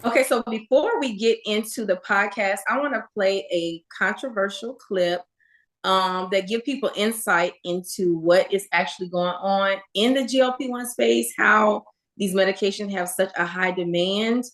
Okay, so before we get into the podcast, I want to play a controversial clip that give people insight into what is actually going on in the GLP-1 space, how these medications have such a high demand,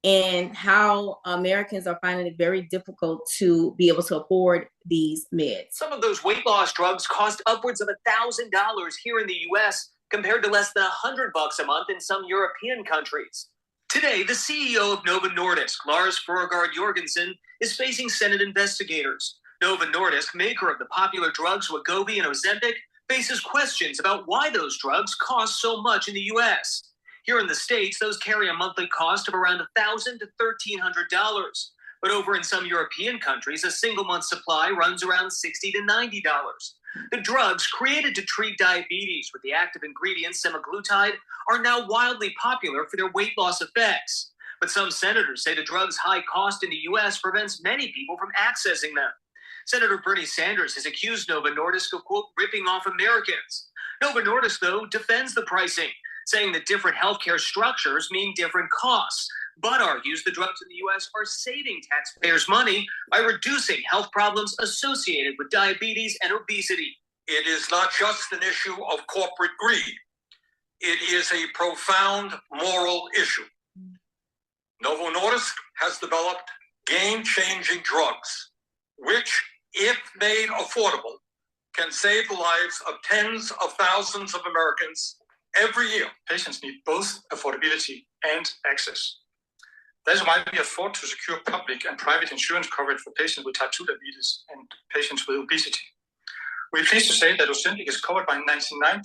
and how Americans are finding it very difficult to be able to afford these meds. Some of those weight loss drugs cost upwards of $1,000 here in the US compared to less than $100 a month in some European countries. Today, the CEO of Novo Nordisk, Lars Fruergaard Jorgensen, is facing Senate investigators. Novo Nordisk, maker of the popular drugs Wegovy and Ozempic, faces questions about why those drugs cost so much in the US. Here in the States, those carry a monthly cost of around $1,000 to $1,300. But over in some European countries, a single month supply runs around $60 to $90. The drugs created to treat diabetes with the active ingredient semaglutide are now wildly popular for their weight loss effects. But some senators say the drug's high cost in the U.S. prevents many people from accessing them. Senator Bernie Sanders has accused Novo Nordisk of, quote, ripping off Americans. Novo Nordisk, though, defends the pricing, saying that different healthcare structures mean different costs, but argues the drugs in the U.S. are saving taxpayers money by reducing health problems associated with diabetes and obesity. It is not just an issue of corporate greed. It is a profound moral issue. Novo Nordisk has developed game-changing drugs, which, if made affordable, can save the lives of tens of thousands of Americans every year. Patients need both affordability and access. That's why we have fought to secure public and private insurance coverage for patients with type 2 diabetes and patients with obesity. We're pleased to say that Ozempic is covered by 99%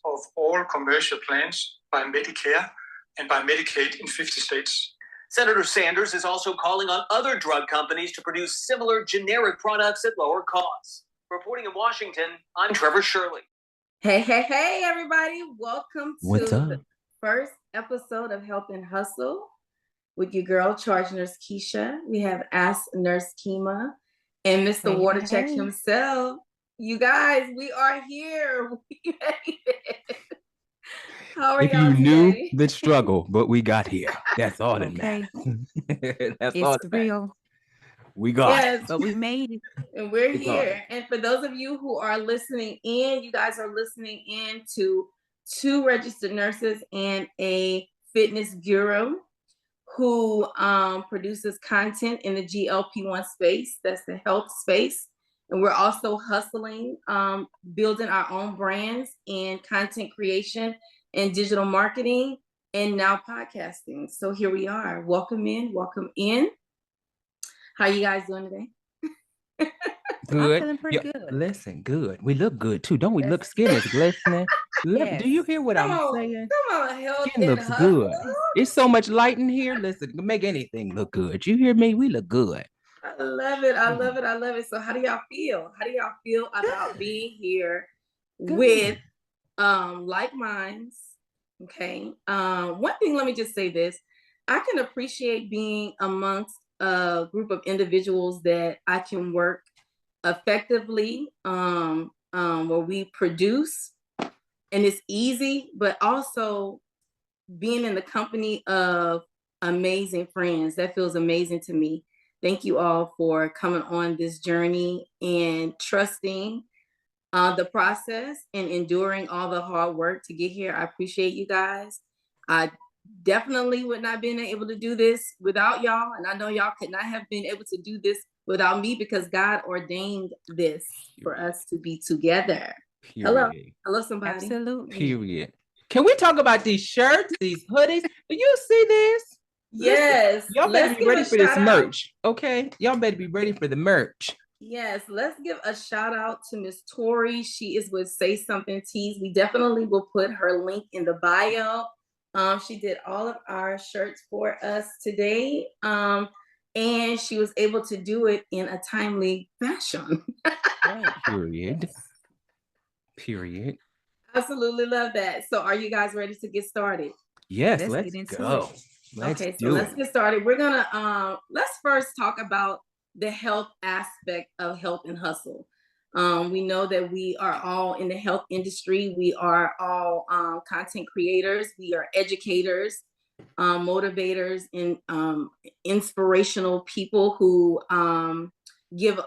of all commercial plans by Medicare and by Medicaid in 50 states. Senator Sanders is also calling on other drug companies to produce similar generic products at lower costs. Reporting in Washington, I'm Trevor Shirley. Hey, everybody. Welcome to the first episode of Health and Hustle with your girl, Charge Nurse Keisha. We have Ask Nurse Kima and Mr. Water Check himself. You guys, we are here. We made it. How are y'all today? You knew the struggle, but we got here. That's all that matters. That's all that real. We got it. But we made it. And we're here. And for those of you who are listening in, you guys are listening in to two registered nurses and a fitness guru who produces content in the GLP-1 space. That's the health space. And we're also hustling, building our own brands in content creation and digital marketing, and now podcasting. So here we are. Welcome in. How you guys doing today? Good. I'm feeling pretty good. Listen, good. We look good too. Don't we look skin is glistening? Yes. Do you hear what I'm saying? Come on, Health Skin looks good. It's so much light in here. Listen, make anything look good. You hear me? We look good. I love it. So how do y'all feel? How do y'all feel about being here with like minds? Okay. One thing, let me just say this. I can appreciate being amongst a group of individuals that I can work effectively, where we produce and it's easy, but also being in the company of amazing friends. That feels amazing to me. Thank you all for coming on this journey and trusting the process and enduring all the hard work to get here. I appreciate you guys. I definitely would not have been able to do this without y'all. And I know y'all could not have been able to do this without me because God ordained this for us to be together. Period. Hello, somebody. Absolutely. Period. Can we talk about these shirts, these hoodies? Do you see this? Yes. Listen, y'all better be ready for this merch. Okay? Y'all better be ready for the merch. Yes, let's give a shout out to Miss Tori. She is with Say Something Tees. We definitely will put her link in the bio. She did all of our shirts for us today. And she was able to do it in a timely fashion. Period. Absolutely love that. So are you guys ready to get started? Yes, let's go. Let's get started. We're gonna let's first talk about the health aspect of Health and Hustle. We know that we are all in the health industry. We are all content creators. We are educators. motivators and inspirational people who give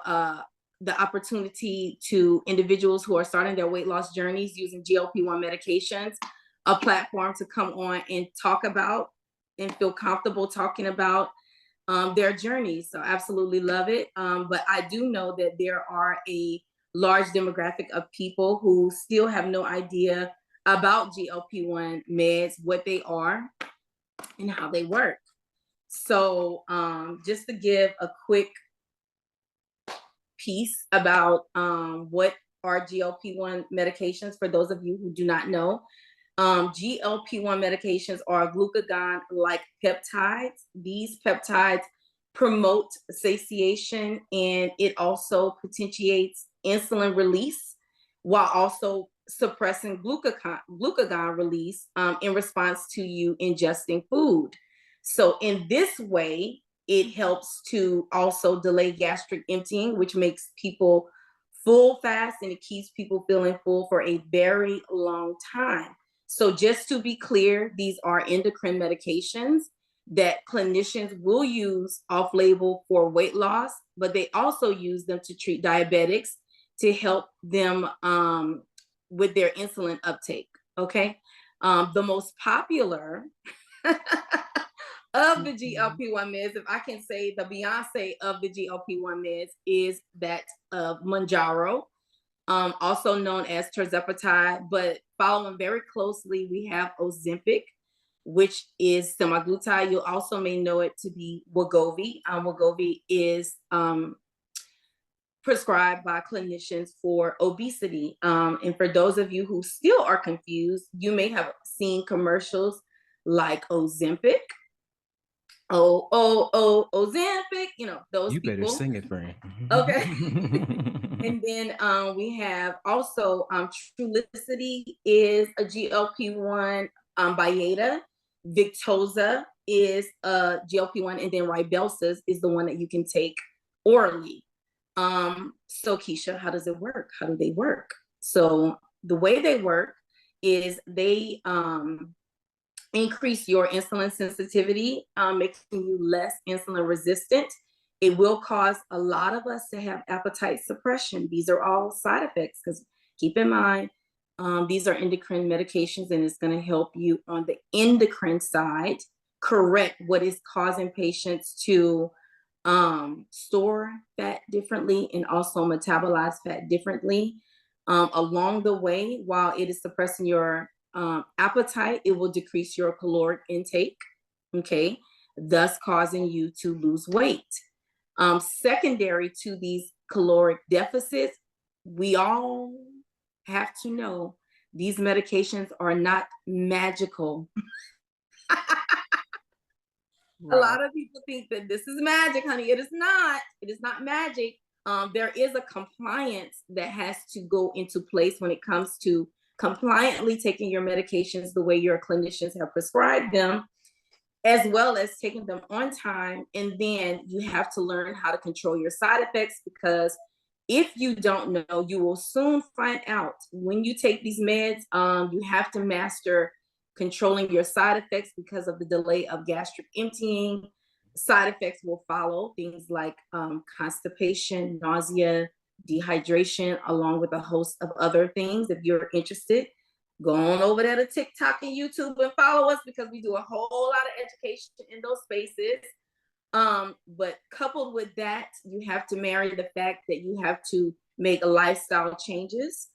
the opportunity to individuals who are starting their weight loss journeys using GLP-1 medications, a platform to come on and talk about and feel comfortable talking about their journeys. So absolutely love it. But I do know that there are a large demographic of people who still have no idea about GLP-1 meds, what they are, and how they work. So just to give a quick piece about what are GLP-1 medications for those of you who do not know. GLP-1 medications are glucagon-like peptides. These peptides promote satiation, and it also potentiates insulin release while also suppressing glucagon release in response to you ingesting food. So in this way, it helps to also delay gastric emptying, which makes people full fast, and it keeps people feeling full for a very long time. So just to be clear, these are endocrine medications that clinicians will use off-label for weight loss, but they also use them to treat diabetics to help them with their insulin uptake, okay? The most popular of the GLP-1 meds, if I can say the Beyonce of the GLP-1 meds, is that of Mounjaro, also known as tirzepatide, but following very closely, we have Ozempic, which is semaglutide. You also may know it to be Wegovy. Wegovy is prescribed by clinicians for obesity. And for those of you who still are confused, you may have seen commercials like Ozempic, Ozempic, you know, those you people. better sing it, friend. Okay. And then we have also Trulicity is a GLP-1, Byetta, Victoza is a GLP-1, and then Rybelsus is the one that you can take orally. So Keisha, how does it work? How do they work? So the way they work is they increase your insulin sensitivity, making you less insulin resistant. It will cause a lot of us to have appetite suppression. These are all side effects, because keep in mind, these are endocrine medications, and it's going to help you on the endocrine side correct what is causing patients to store fat differently and also metabolize fat differently. Along the way, while it is suppressing your appetite, it will decrease your caloric intake, okay, thus causing you to lose weight. Secondary to these caloric deficits, we all have to know these medications are not magical. Right. A lot of people think that this is magic, honey. It is not. It is not magic. There is a compliance that has to go into place when it comes to compliantly taking your medications the way your clinicians have prescribed them, as well as taking them on time. And then you have to learn how to control your side effects, because if you don't know, you will soon find out. When you take these meds, you have to master controlling your side effects because of the delay of gastric emptying. Side effects will follow, things like constipation, nausea, dehydration, along with a host of other things. If you're interested, go on over there to TikTok and YouTube and follow us, because we do a whole lot of education in those spaces. But coupled with that, you have to marry the fact that you have to make lifestyle changes,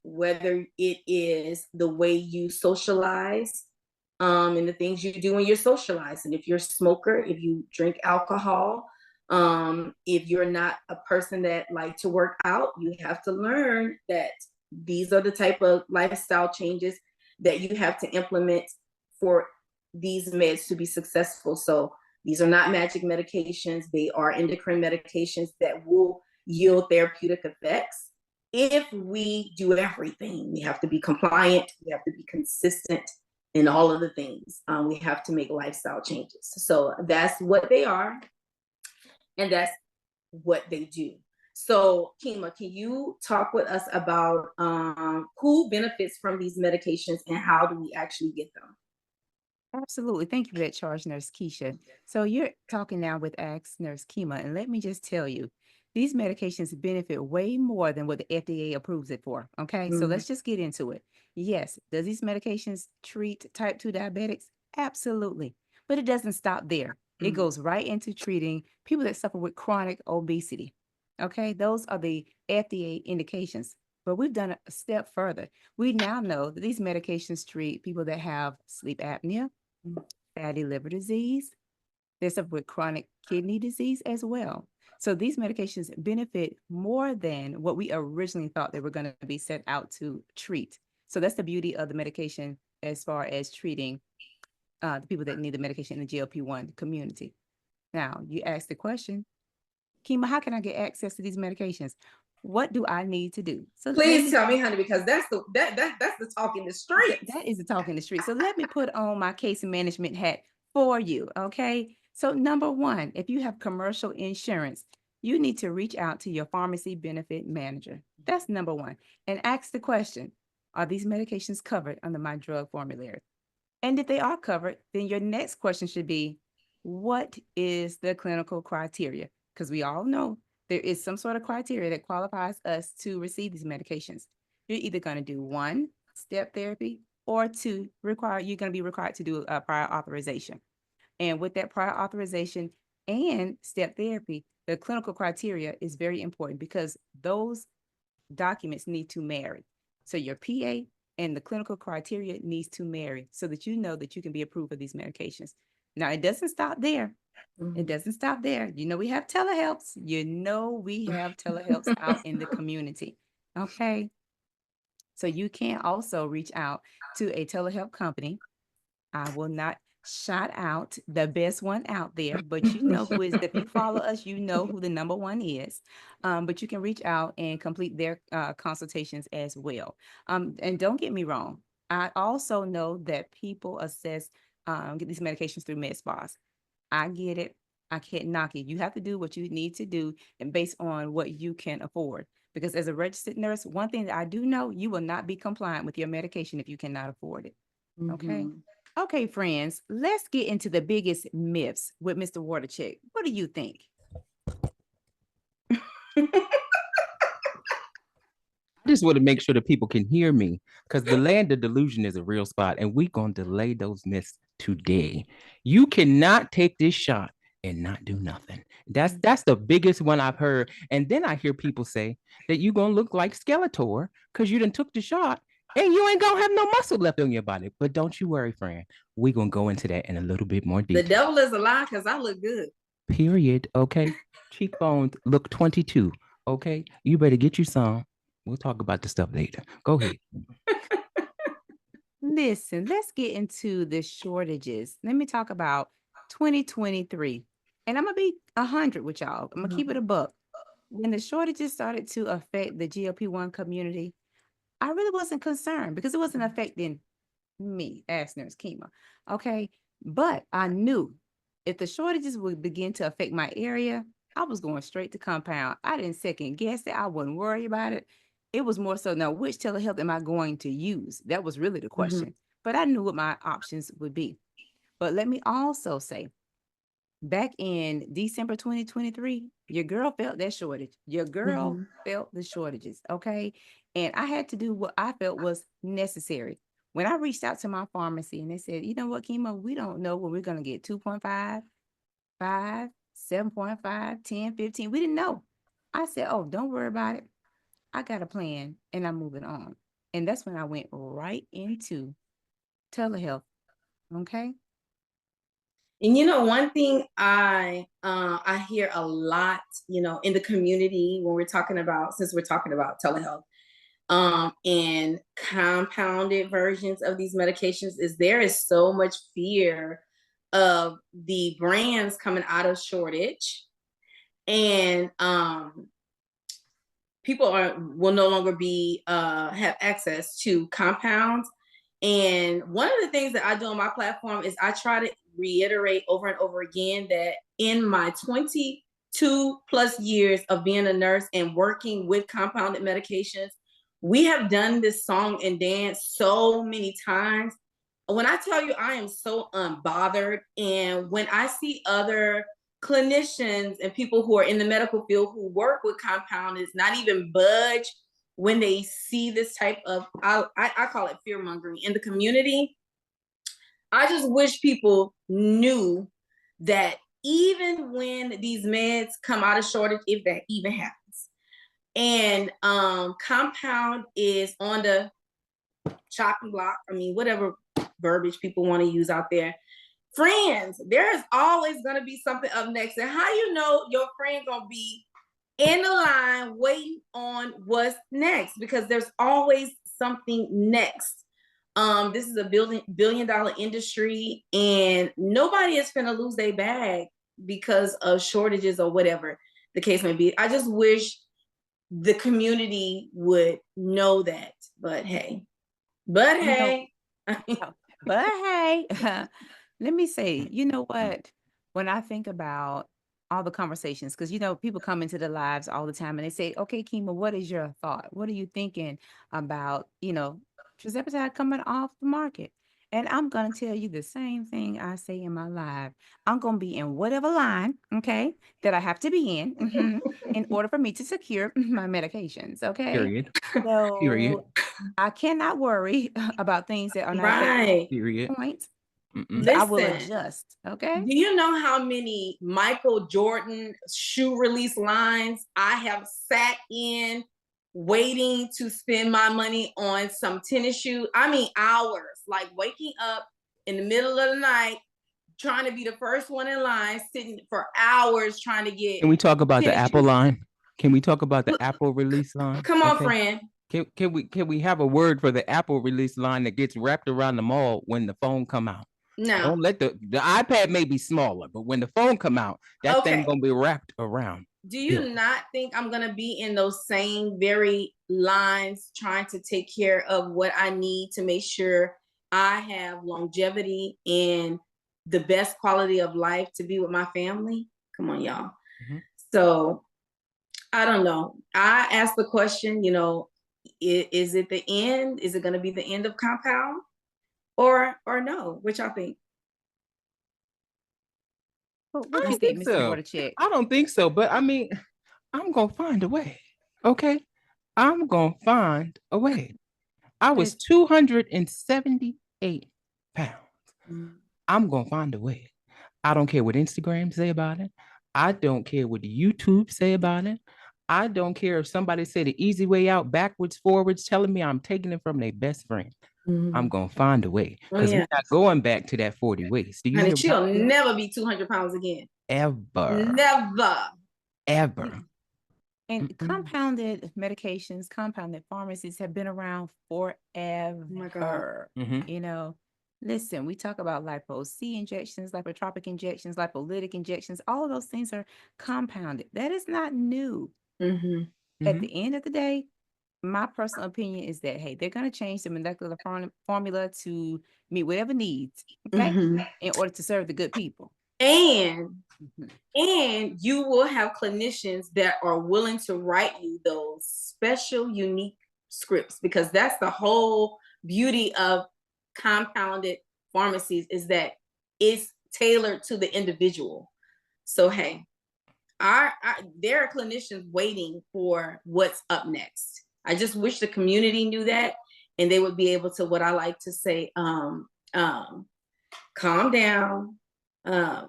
whether it is the way you socialize, and the things you do when you're socializing. If you're a smoker, if you drink alcohol, if you're not a person that like to work out, you have to learn that these are the type of lifestyle changes that you have to implement for these meds to be successful. So these are not magic medications. They are endocrine medications that will yield therapeutic effects. If we do everything, we have to be compliant, we have to be consistent in all of the things. We have to make lifestyle changes. So that's what they are, and that's what they do. So Kima, can you talk with us about who benefits from these medications and how do we actually get them? Absolutely. Thank you for that charge, Nurse Keisha. So you're talking now with Ask Nurse Kima, and let me just tell you, these medications benefit way more than what the FDA approves it for. Okay, so let's just get into it. Yes, does these medications treat type 2 diabetics? Absolutely. But it doesn't stop there. It goes right into treating people that suffer with chronic obesity. Okay, those are the FDA indications. But we've done a step further. We now know that these medications treat people that have sleep apnea, fatty liver disease. They suffer with chronic kidney disease as well. So these medications benefit more than what we originally thought they were going to be set out to treat. So that's the beauty of the medication as far as treating the people that need the medication in the GLP-1 community. Now, you ask the question, Kima, how can I get access to these medications? What do I need to do? So please tell me, honey, because that's the talk in the street. That is the talk in the street. So let me put on my case management hat for you. Okay. So number one, if you have commercial insurance, you need to reach out to your pharmacy benefit manager. That's number one. And ask the question, are these medications covered under my drug formulary? And if they are covered, then your next question should be, what is the clinical criteria? Because we all know there is some sort of criteria that qualifies us to receive these medications. You're either going to do one, step therapy, or two, you're going to be required to do a prior authorization. And with that prior authorization and step therapy, the clinical criteria is very important because those documents need to marry. So your PA and the clinical criteria needs to marry so that you know that you can be approved for these medications. Now, it doesn't stop there. It doesn't stop there. You know, we have telehealths. You know, we have telehealths out in the community. Okay. So you can also reach out to a telehealth company. I will not shout out the best one out there, but you know who is, if you follow us, you know who the number one is. But you can reach out and complete their consultations as well. And don't get me wrong, I also know that people assess get these medications through med spas. I get it. I can't knock it. You have to do what you need to do and based on what you can afford. Because as a registered nurse, one thing that I do know, you will not be compliant with your medication if you cannot afford it. Okay. Okay, friends, let's get into the biggest myths with Mr. Watercheck. What do you think? I just want to make sure that people can hear me because the land of delusion is a real spot, and we're going to delay those myths today. You cannot take this shot and not do nothing. That's the biggest one I've heard. And then I hear people say that you're going to look like Skeletor because you done took the shot and you ain't going to have no muscle left on your body. But don't you worry, friend. We're going to go into that in a little bit more detail. The devil is a lie because I look good. Period. Okay. Cheekbones look 22. Okay. You better get you some. We'll talk about the stuff later. Go ahead. Listen, let's get into the shortages. Let me talk about 2023. And I'm going to be 100 with y'all. I'm going to keep it a buck. When the shortages started to affect the GLP-1 community, I really wasn't concerned because it wasn't affecting me as Nurse Kima. Okay. But I knew if the shortages would begin to affect my area, I was going straight to compound. I didn't second guess it. I wouldn't worry about it. It was more so now, which telehealth am I going to use? That was really the question. But I knew what my options would be. But let me also say, back in December 2023, your girl felt that shortage. Your girl felt the shortages. Okay. And I had to do what I felt was necessary. When I reached out to my pharmacy and they said, you know what, Kima, we don't know when we're going to get 2.5, 5, 7.5, 10, 15. We didn't know. I said, oh, don't worry about it. I got a plan and I'm moving on. And that's when I went right into telehealth. Okay. And you know, one thing I hear a lot, you know, in the community when we're talking about, since we're talking about telehealth, and compounded versions of these medications, is there is so much fear of the brands coming out of shortage, and people will no longer be have access to compounds. And one of the things that I do on my platform is I try to reiterate over and over again that in my 22 plus years of being a nurse and working with compounded medications, we have done this song and dance so many times when I tell you I am so unbothered, and when I see other clinicians and people who are in the medical field who work with compounders not even budge when they see this type of, I call it fear mongering in the community. I just wish people knew that even when these meds come out of shortage, if that even happens, and compound is on the chopping block, I mean, whatever verbiage people want to use out there, friends, there's always going to be something up next. And how you know your friend going to be in the line waiting on what's next? Because there's always something next. This is a billion-dollar industry, and nobody is going to lose their bag because of shortages or whatever the case may be. I just wish the community would know that. But hey, but hey, let me say, you know what? When I think about all the conversations, because, people come into their lives all the time and they say, okay, Kima, what is your thought? What are you thinking about, tirzepatide coming off the market? And I'm going to tell you the same thing I say in my live. I'm going to be in whatever line, okay, that I have to be in order for me to secure my medications, okay? Period. So Period. I cannot worry about things that are not right. Period. point. Listen, I will adjust. Okay. Do you know how many Michael Jordan shoe release lines I have sat in waiting to spend my money on some tennis shoes? I mean, hours, like waking up in the middle of the night, trying to be the first one in line, sitting for hours trying to get. Can we talk about the Apple shoes. line? Can we talk about the Apple release line? Come on, friend. Can we have a word for the Apple release line that gets wrapped around the mall when the phone come out? No. Don't let the iPad may be smaller, but when the phone come out, that thing gonna be wrapped around. Do you not think I'm gonna be in those same very lines trying to take care of what I need to make sure I have longevity and the best quality of life to be with my family? Come on, y'all. So I don't know. I asked the question, is it the end? Is it going to be the end of compound or no? What y'all think? What do you think, Mr. Watercheck? I don't think so, but I mean, I'm gonna find a way. Okay, I'm gonna find a way. I was 278 pounds. I'm gonna find a way. I don't care what Instagram say about it. I don't care what YouTube say about it. I don't care if somebody say the easy way out, backwards, forwards, telling me I'm taking it from their best friend. I'm gonna find a way because we're not going back to that 40 waist. Do you? Honey, she'll never be 200 pounds again. Ever. And compounded medications, compounded pharmacies have been around forever. Oh my God. Listen, we talk about lipo-C injections, lipotropic injections, lipolytic injections. All of those things are compounded. That is not new. At the end of the day, my personal opinion is that, hey, they're going to change the molecular formula to meet whatever needs, okay, in order to serve the good people. And you will have clinicians that are willing to write you those special, unique scripts, because that's the whole beauty of compounded pharmacies, is that it's tailored to the individual. So, hey, there are clinicians waiting for what's up next. I just wish the community knew that, and they would be able to, what I like to say, calm down. Yeah.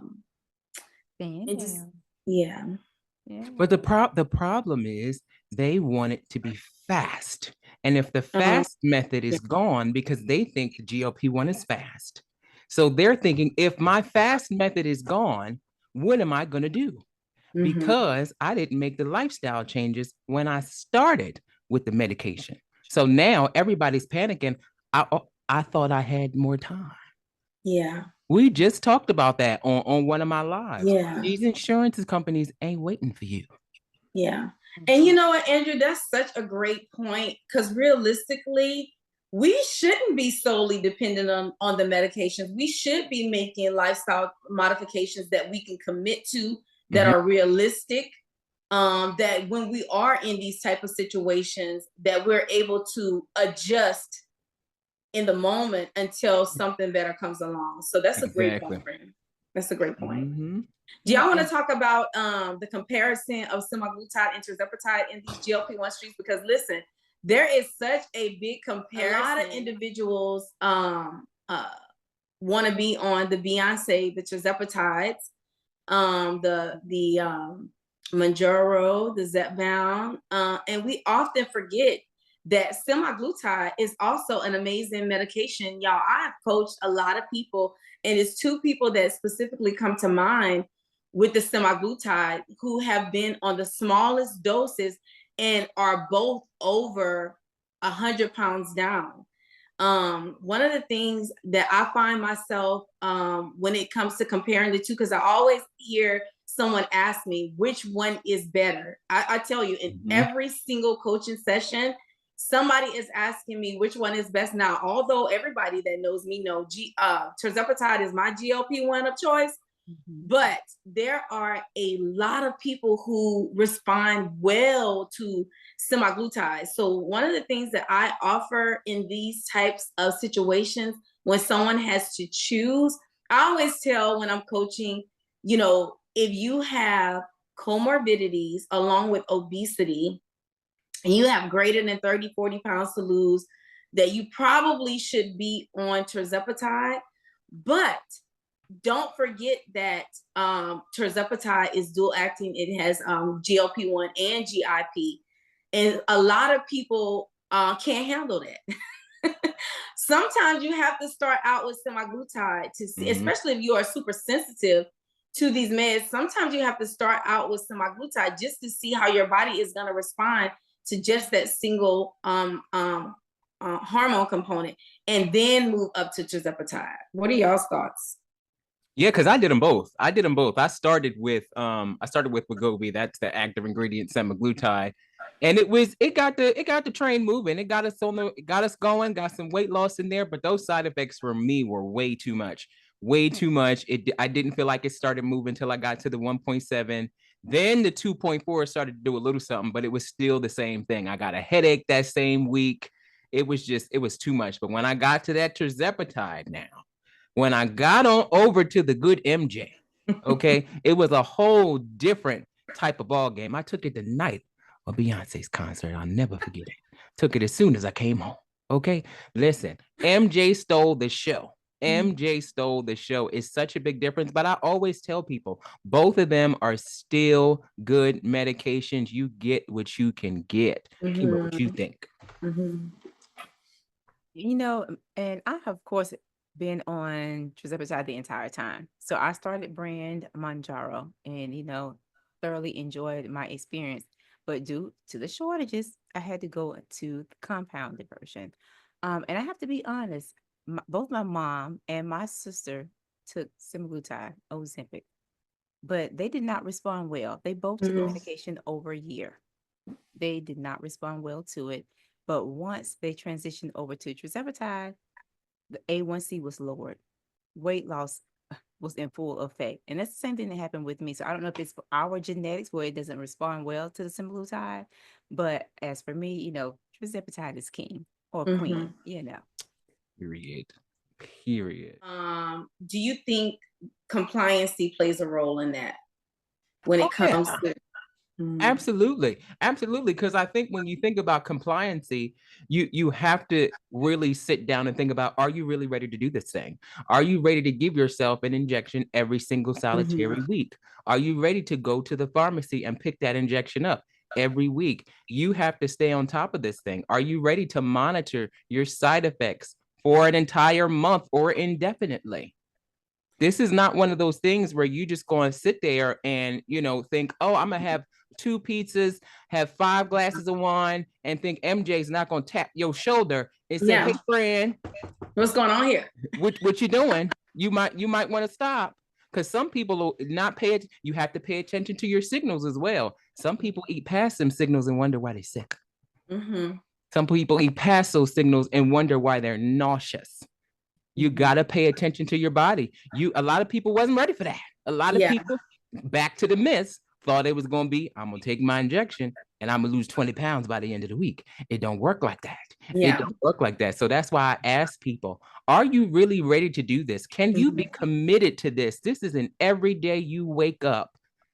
But the problem is they want it to be fast. And if the fast method is gone, because they think the GLP-1 is fast. So they're thinking, if my fast method is gone, what am I going to do? Because I didn't make the lifestyle changes when I started with the medication. So now everybody's panicking. I thought I had more time. Yeah. We just talked about that on one of my lives. Yeah. These insurance companies ain't waiting for you. Yeah. And you know what, Andrew, that's such a great point, because realistically, we shouldn't be solely dependent on the medications. We should be making lifestyle modifications that we can commit to, that are realistic, that when we are in these type of situations, that we're able to adjust in the moment until something better comes along. So that's a great point. That's a great point. Mm-hmm. Do y'all want to talk about the comparison of semaglutide and tirzepatide in these GLP-1 streets? Because listen, there is such a big comparison. A lot of individuals want to be on the Beyonce, the tirzepatides, the Mounjaro, the Zepbound, and we often forget that semaglutide is also an amazing medication. Y'all, I have coached a lot of people, and it's two people that specifically come to mind with the semaglutide who have been on the smallest doses and are both over 100 pounds down. One of the things that I find myself when it comes to comparing the two, because I always hear someone ask me which one is better. I tell you, in every single coaching session, somebody is asking me which one is best. Now, although everybody that knows me know tirzepatide is my GLP-1 of choice, but there are a lot of people who respond well to semaglutide. So one of the things that I offer in these types of situations, when someone has to choose, I always tell when I'm coaching, you know, if you have comorbidities along with obesity, and you have greater than 30, 40 pounds to lose, that you probably should be on tirzepatide. But don't forget that tirzepatide is dual acting. It has GLP-1 and GIP. And a lot of people can't handle that. Sometimes you have to start out with semaglutide to see, especially if you are super sensitive to these meds. Sometimes you have to start out with semaglutide just to see how your body is going to respond to just that single hormone component, and then move up to tirzepatide. What are y'all's thoughts? Yeah, because I did them both. I started with Wegovy. That's the active ingredient, semaglutide, and it got the train moving. It got us going. Got some weight loss in there, but those side effects for me were way too much. I didn't feel like it started moving until I got to the 1.7. Then the 2.4 started to do a little something, but it was still the same thing. I got a headache that same week. It was too much. But when I got to that tirzepatide now, when I got on over to the good MJ, okay, it was a whole different type of ball game. I took it the night of Beyonce's concert. I'll never forget it. Took it as soon as I came home. Okay, listen, MJ stole the show. MJ stole the show. It's such a big difference, but I always tell people both of them are still good medications. You get what you can get. Kima, what you think? You know, and I have, of course, been on tirzepatide the entire time. So I started brand Mounjaro and, you know, thoroughly enjoyed my experience. But due to the shortages, I had to go to the compounded version. And I have to be honest, both my mom and my sister took semaglutide, Ozempic, but they did not respond well. They both took the medication over a year. They did not respond well to it. But once they transitioned over to tirzepatide, the A1C was lowered. Weight loss was in full effect. And that's the same thing that happened with me. So I don't know if it's our genetics where it doesn't respond well to the semaglutide. But as for me, you know, tirzepatide is king or queen, you know. Period. Do you think compliancy plays a role in that when it comes to... Absolutely. Because I think when you think about compliancy, you have to really sit down and think about, are you really ready to do this thing? Are you ready to give yourself an injection every single solitary week? Are you ready to go to the pharmacy and pick that injection up every week? You have to stay on top of this thing. Are you ready to monitor your side effects for an entire month or indefinitely? This is not one of those things where you just go and sit there and, you know, think, oh, I'm going to have 2 pizzas, have 5 glasses of wine, and think MJ's not going to tap your shoulder and say, hey, friend, what's going on here? What you doing? You might want to stop, because some people will not pay it. You have to pay attention to your signals as well. Some people eat past them signals and wonder why they're sick. Some people eat past those signals and wonder why they're nauseous. You got to pay attention to your body. A lot of people wasn't ready for that. A lot of people, back to the myths, thought it was going to be, I'm going to take my injection and I'm going to lose 20 pounds by the end of the week. It don't work like that. Yeah. It don't work like that. So that's why I ask people, are you really ready to do this? Can you be committed to this? This is an everyday you wake up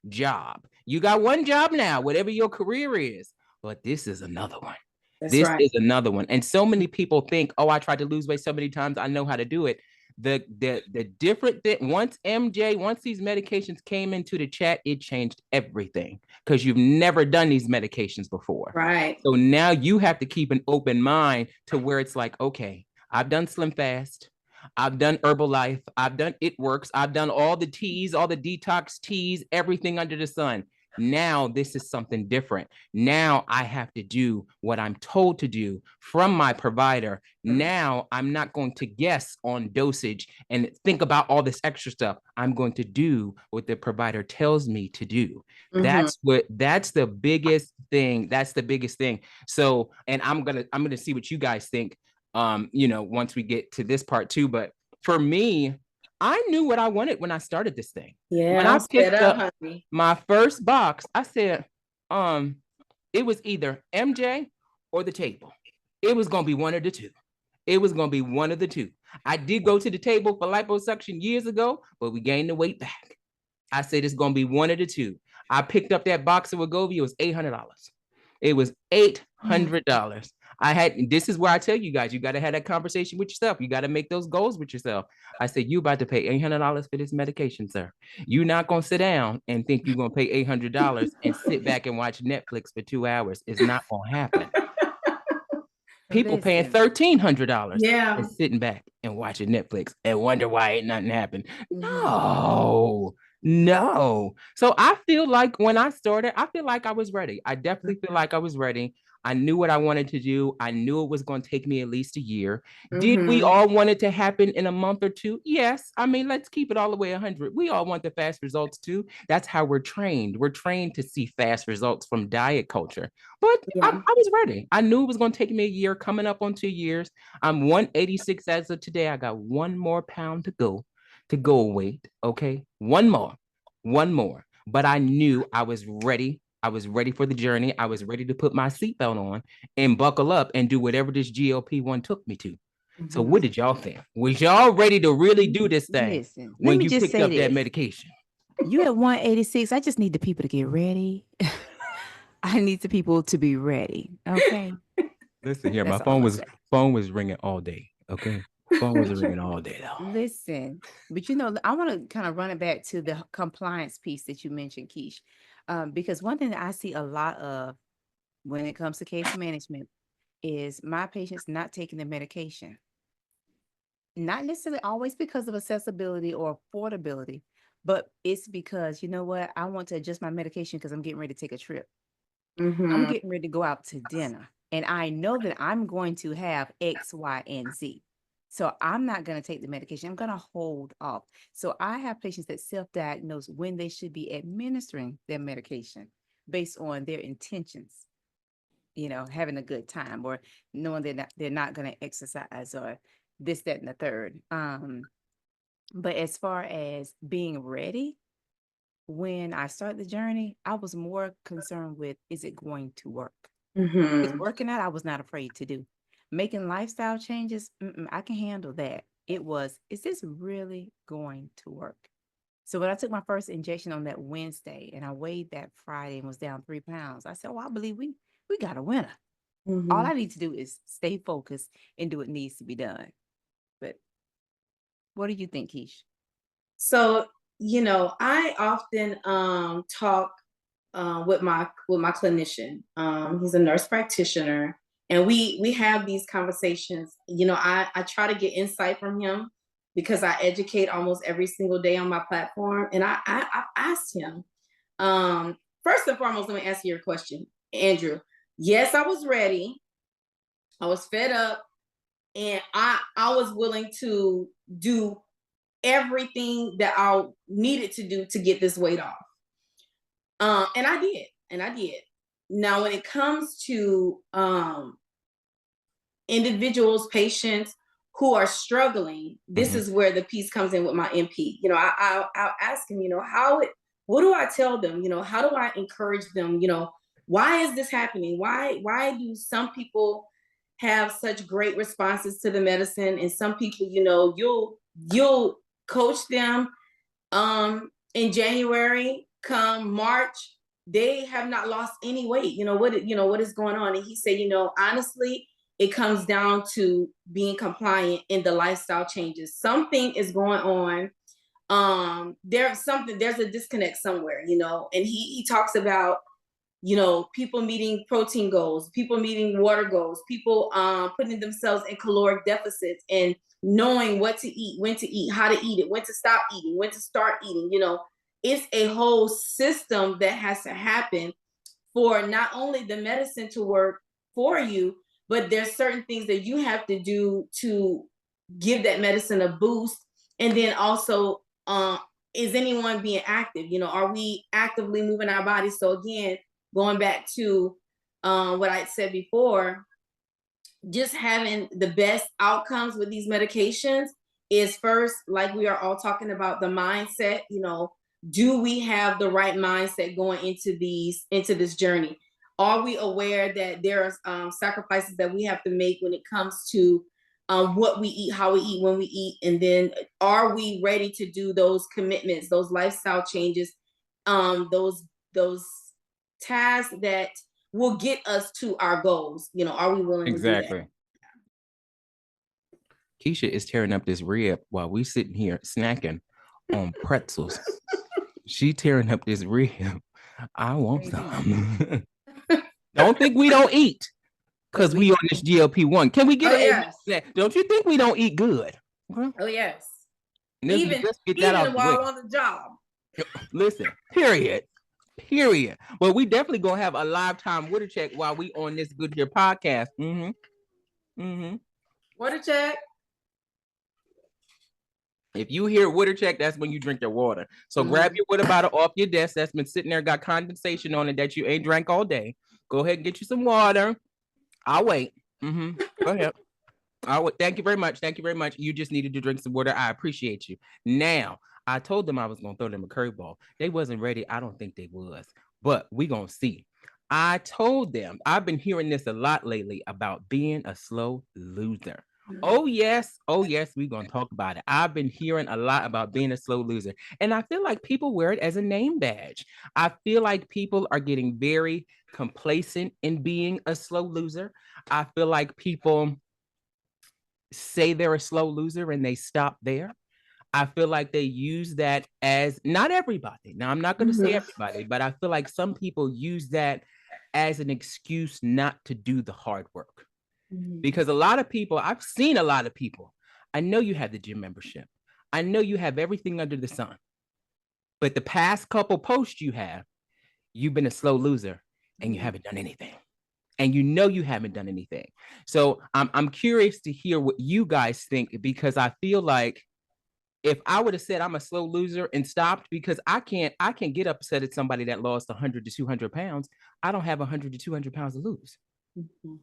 job. You got one job now, whatever your career is, but this is another one. This is another one. And so many people think, oh, I tried to lose weight so many times, I know how to do it. The different thing, once these medications came into the chat, it changed everything, because you've never done these medications before. Right. So now you have to keep an open mind to where it's like, okay, I've done Slim Fast, I've done Herbalife, I've done It Works, I've done all the teas, all the detox teas, everything under the sun. Now this is something different. Now I have to do what I'm told to do from my provider. Now I'm not going to guess on dosage and think about all this extra stuff. I'm going to do what the provider tells me to do. That's the biggest thing. That's the biggest thing. So, and I'm gonna see what you guys think. Once we get to this part too. But for me, I knew what I wanted when I started this thing. Yeah. When I picked up my first box, I said, it was either MJ or the table. It was gonna be one of the two. It was gonna be one of the two. I did go to the table for liposuction years ago, but we gained the weight back. I said it's gonna be one of the two. I picked up that box of Wegovy. It was $800. It was $800. This is where I tell you guys, you got to have that conversation with yourself. You got to make those goals with yourself. I said, you about to pay $800 for this medication, sir. You're not going to sit down and think you're going to pay $800 and sit back and watch Netflix for 2 hours. It's not going to happen. People paying $1,300 and sitting back and watching Netflix and wonder why ain't nothing happened. No. So I feel like when I started, I feel like I was ready. I definitely feel like I was ready. I knew what I wanted to do. I knew it was going to take me at least a year. Did we all want it to happen in a month or two? Yes. I mean, let's keep it all the way 100. We all want the fast results too. That's how we're trained. We're trained to see fast results from diet culture. But I was ready. I knew it was going to take me a year, coming up on 2 years. I'm 186 as of today. I got 1 more pound to go weight. Okay. One more. But I knew I was ready. I was ready for the journey. I was ready to put my seatbelt on and buckle up and do whatever this GLP-1 took me to. So what did y'all think? Was y'all ready to really do this thing when you picked up that medication? You at 186. I just need the people to get ready. I need the people to be ready. Okay. Listen here, my phone was ringing all day. Okay. Phone was ringing all day though. Listen, but I want to kind of run it back to the compliance piece that you mentioned, Keish. Because one thing that I see a lot of when it comes to case management is my patients not taking the medication. Not necessarily always because of accessibility or affordability, but it's because, you know what, I want to adjust my medication because I'm getting ready to take a trip. I'm getting ready to go out to dinner. And I know that I'm going to have X, Y, and Z. So I'm not going to take the medication. I'm going to hold off. So I have patients that self-diagnose when they should be administering their medication based on their intentions, having a good time or knowing they're not going to exercise or this, that, and the third. But as far as being ready, when I started the journey, I was more concerned with, is it going to work? Because working out, I was not afraid to do. Making lifestyle changes, I can handle that. Is this really going to work? So when I took my first injection on that Wednesday and I weighed that Friday and was down 3 pounds, I said, I believe we got a winner. All I need to do is stay focused and do what needs to be done. But what do you think, Keish? So, I often talk with my clinician. He's a nurse practitioner. And we have these conversations. I try to get insight from him because I educate almost every single day on my platform. And I asked him, first and foremost, let me answer your question, Andrew. Yes, I was ready. I was fed up. And I was willing to do everything that I needed to do to get this weight off. And I did. Now, when it comes to individuals, patients who are struggling, this is where the piece comes in with my NP. I'll ask him, what do I tell them? You know, how do I encourage them? You know, why is this happening? Why do some people have such great responses to the medicine, and some people, you know, you'll coach them in January, come March, they have not lost any weight. You know what is going on? And he said, you know, honestly, it comes down to being compliant in the lifestyle changes. Something is going on. There's a disconnect somewhere, you know. And he talks about, you know, people meeting protein goals, people meeting water goals, people putting themselves in caloric deficits and knowing what to eat, when to eat, how to eat it, when to stop eating, when to start eating. You know, it's a whole system that has to happen for not only the medicine to work for you, but there's certain things that you have to do to give that medicine a boost. And then also, is anyone being active? You know, are we actively moving our bodies? So again, going back to what I said before, just having the best outcomes with these medications is first, like we are all talking about, the mindset. You know, do we have the right mindset going into this journey? Are we aware that there are sacrifices that we have to make when it comes to what we eat, how we eat, when we eat, and then are we ready to do those commitments, those lifestyle changes, those tasks that will get us to our goals? You know, are we willing to do that? Keisha is tearing up this rib while we sitting here snacking on pretzels. She tearing up this rib. I want some. Don't think we don't eat because we on this GLP-1. Can we get yes. Don't you think we don't eat good? Okay. Oh yes. Even while on the job. Listen, period. Well, we definitely gonna have a lifetime water check while we on this Good Here podcast. Water check. If you hear water check, that's when you drink your water. So grab your water bottle off your desk that's been sitting there, got condensation on it that you ain't drank all day. Go ahead and get you some water. I'll wait. Go ahead. Thank you very much. You just needed to drink some water. I appreciate you. Now, I told them I was going to throw them a curveball. They wasn't ready. I don't think they was, but we going to see. I told them, I've been hearing this a lot lately about being a slow loser. Oh yes, we're going to talk about it. I've been hearing a lot about being a slow loser, and I feel like people wear it as a name badge. I feel like people are getting very complacent in being a slow loser. I feel like people say they're a slow loser and they stop there. I feel like they use that as, not everybody. Now, I'm not going to say everybody, but I feel like some people use that as an excuse not to do the hard work. Because a lot of people, I've seen a lot of people, I know you have the gym membership. I know you have everything under the sun. But the past couple posts you've been a slow loser and you haven't done anything. And you know you haven't done anything. So I'm curious to hear what you guys think, because I feel like if I would have said I'm a slow loser and stopped, because I can't get upset at somebody that lost 100 to 200 pounds. I don't have 100 to 200 pounds to lose.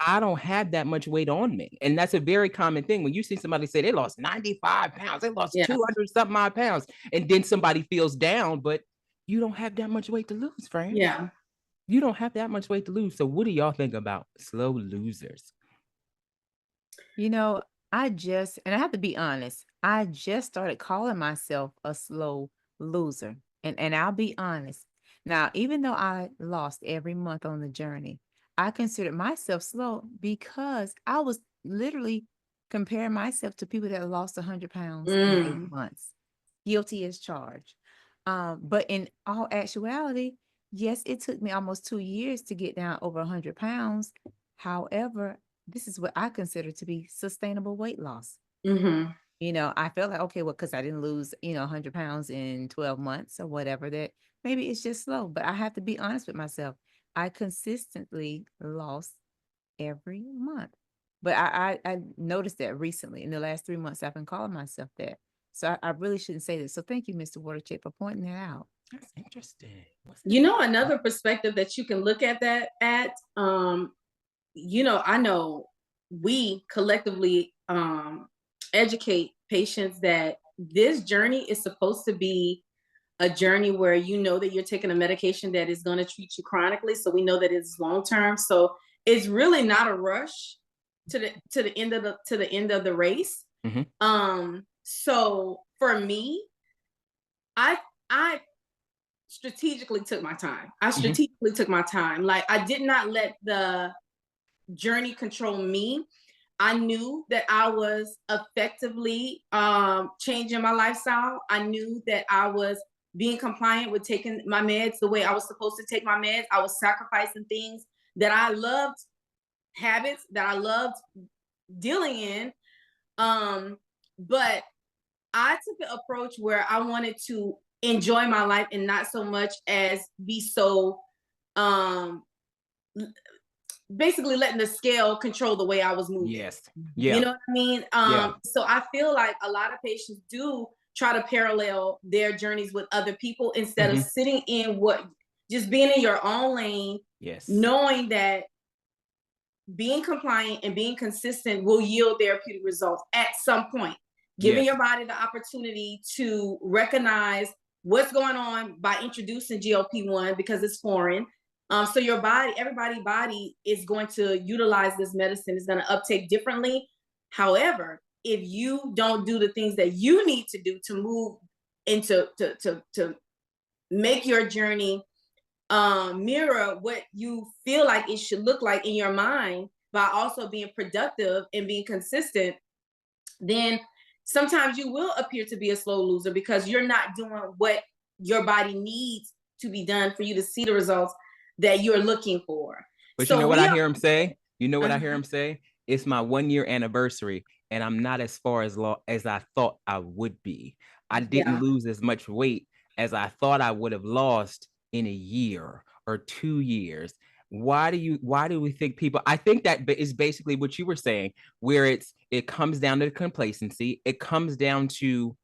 I don't have that much weight on me. And that's a very common thing. When you see somebody say they lost 95 pounds, they lost 200 something odd pounds, and then somebody feels down, but you don't have that much weight to lose, friend. Yeah. You don't have that much weight to lose. So what do y'all think about slow losers? You know, and I have to be honest, I just started calling myself a slow loser. And I'll be honest. Now, even though I lost every month on the journey, I considered myself slow because I was literally comparing myself to people that lost 100 pounds in 8 months. Guilty as charged. But in all actuality, yes, it took me almost 2 years to get down over 100 pounds. However, this is what I consider to be sustainable weight loss. You know, I felt like, okay, well, because I didn't lose, 100 pounds in 12 months or whatever, that maybe it's just slow. But I have to be honest with myself. I consistently lost every month. But I noticed that recently in the last 3 months, I've been calling myself that. So I really shouldn't say that. So thank you, Mr. Watercheck, for pointing that out. That's interesting. You know, another perspective that you can look at that at, I know we collectively educate patients that this journey is supposed to be a journey where you know that you're taking a medication that is going to treat you chronically. So we know that it's long term. So it's really not a rush to the end of the race. So for me, I strategically took my time. Like, I did not let the journey control me. I knew that I was effectively changing my lifestyle. I knew that I was being compliant with taking my meds the way I was supposed to take my meds. I was sacrificing things that I loved, habits that I loved dealing in. But I took the approach where I wanted to enjoy my life and not so much as be so basically letting the scale control the way I was moving. Yes. Yeah. You know what I mean? So I feel like a lot of patients do try to parallel their journeys with other people instead of sitting in just being in your own lane. Yes. Knowing that being compliant and being consistent will yield therapeutic results at some point. Giving your body the opportunity to recognize what's going on by introducing GLP-1 because it's foreign. So your body, everybody's body is going to utilize this medicine, is going to uptake differently. However, if you don't do the things that you need to do to move into to make your journey mirror what you feel like it should look like in your mind, by also being productive and being consistent, then sometimes you will appear to be a slow loser because you're not doing what your body needs to be done for you to see the results that you're looking for. But you know what I hear him say? You know what I hear him say? It's my 1-year anniversary and I'm not as far as I thought I would be. I didn't lose as much weight as I thought I would have lost in a year or 2 years. Why do we think people, I think that is basically what you were saying, where it comes down to complacency. It comes down to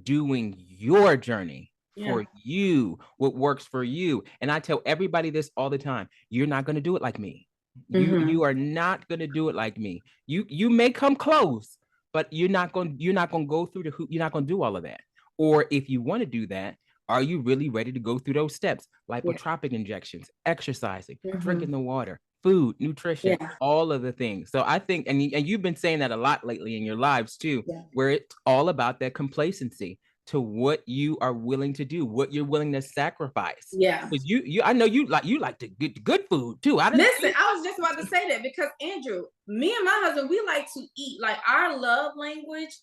doing your journey for you, what works for you. And I tell everybody this all the time. You're not going to do it like me. You are not going to do it like me. You may come close, but you're not going to go through the hoop. You're not going to do all of that. Or if you want to do that, are you really ready to go through those steps? Lipotropic injections, exercising, drinking the water, food, nutrition, all of the things. So I think, and you've been saying that a lot lately in your lives too, where it's all about that complacency to what you are willing to do, what you're willing to sacrifice. Yeah. Because I know you like to get good food too. I was just about to say that because Andrew, me and my husband, we like to eat. Like, our love language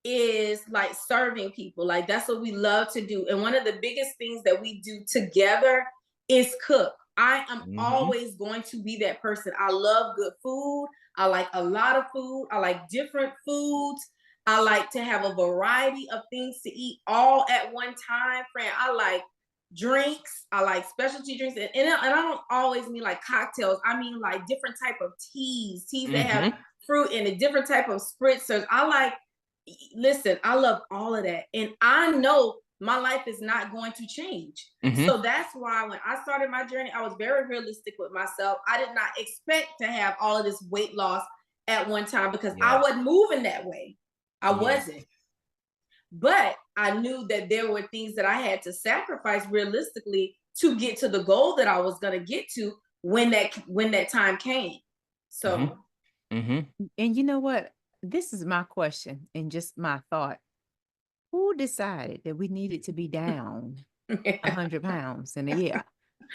is like serving people. Like, that's what we love to do. And one of the biggest things that we do together is cook. I am always going to be that person. I love good food. I like a lot of food. I like different foods. I like to have a variety of things to eat all at one time. Friend, I like drinks. I like specialty drinks. And I don't always mean like cocktails. I mean like different type of teas that have fruit in a different type of spritzers. Listen, I love all of that. And I know my life is not going to change. So that's why when I started my journey, I was very realistic with myself. I did not expect to have all of this weight loss at one time because I wasn't moving that way. I wasn't. But I knew that there were things that I had to sacrifice realistically to get to the goal that I was going to get to when that time came. So. And you know what? This is my question and just my thought. Who decided that we needed to be down 100 pounds in a year?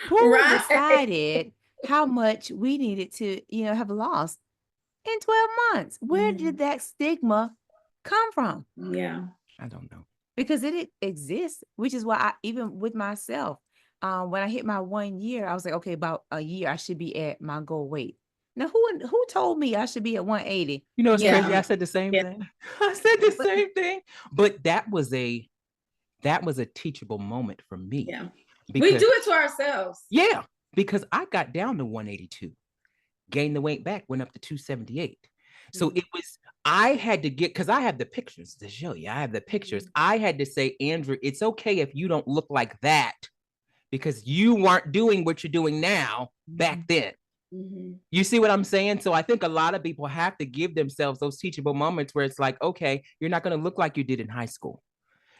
Who decided how much we needed to, have lost in 12 months? Where did that stigma come from? Yeah. I don't know. Because it exists, which is why even with myself, when I hit my 1 year, I was like, okay, about a year, I should be at my goal weight. Now, who told me I should be at 180? You know, it's crazy. I said the same thing. I said the same thing. But that was a teachable moment for me. Yeah. Because, we do it to ourselves. Yeah. Because I got down to 182, gained the weight back, went up to 278. So it was, I had to get, because I have the pictures to show you. I have the pictures. I had to say, Andrew, it's okay if you don't look like that because you weren't doing what you're doing now back then. You see what I'm saying? So I think a lot of people have to give themselves those teachable moments where it's like, okay, you're not going to look like you did in high school.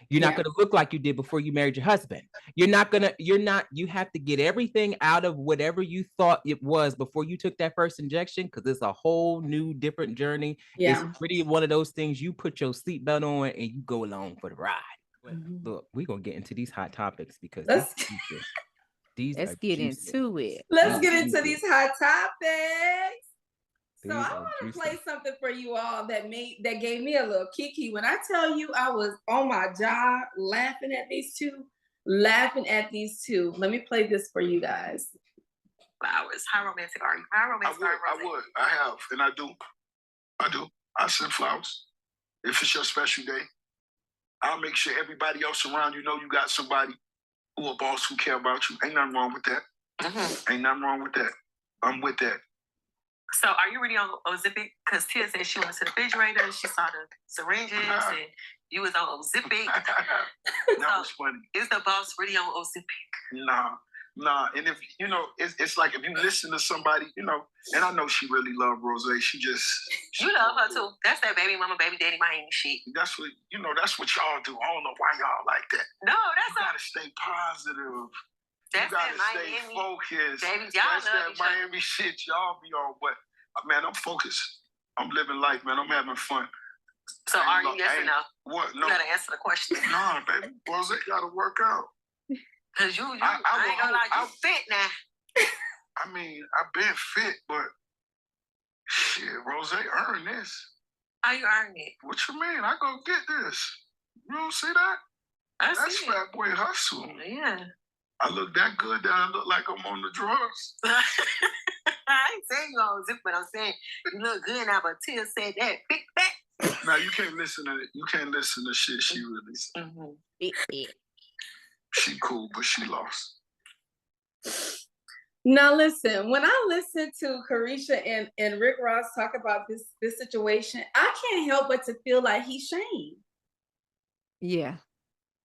You're not going to look like you did before you married your husband. You have to get everything out of whatever you thought it was before you took that first injection, because it's a whole new different journey. Yeah. It's pretty one of those things you put your seatbelt on and you go along for the ride. Look, we're going to get into these hot topics because let's get into it. Let's get into these hot topics. So I want to play something for you all that gave me a little kiki. When I tell you I was on my job laughing at these two. Let me play this for you guys. Flowers. How romantic are you? How romantic are you? I would. I have, and I do. I send flowers. If it's your special day, I'll make sure everybody else around you know you got somebody who a boss who care about you. Ain't nothing wrong with that. Ain't nothing wrong with that. I'm with that. So are you really on Ozempic? Because Tia said she went to the refrigerator and she saw the syringes and you was on Ozempic. That was funny. Is the boss really on Ozempic? Nah. And if, it's like if you listen to somebody, and I know she really loved Rose. She you love her too. That's that baby mama, baby daddy Miami shit. That's what, that's what y'all do. I don't know why y'all like that. No, that's you gotta stay positive. That's you gotta that stay Miami focused. Baby, y'all that's that Miami shit y'all be on. But man, I'm focused. I'm living life, man. I'm having fun. So are you yes or no? What? No. You gotta answer the question. Nah, baby. Rose gotta work out. Cause I ain't gonna lie, you fit now. I mean, I've been fit, but shit, Rose earned this. How you earn it? What you mean? I go get this. You don't see that? That's fat boy hustle. Yeah. I look that good that I look like I'm on the drugs. I ain't saying you on zip, but I'm saying you look good now. But Tia said that big fat. Now you can't listen to shit she really said. She cool, but she lost. Now listen, when I listen to Carisha and Rick Ross talk about this situation, I can't help but to feel like he's shamed. Yeah,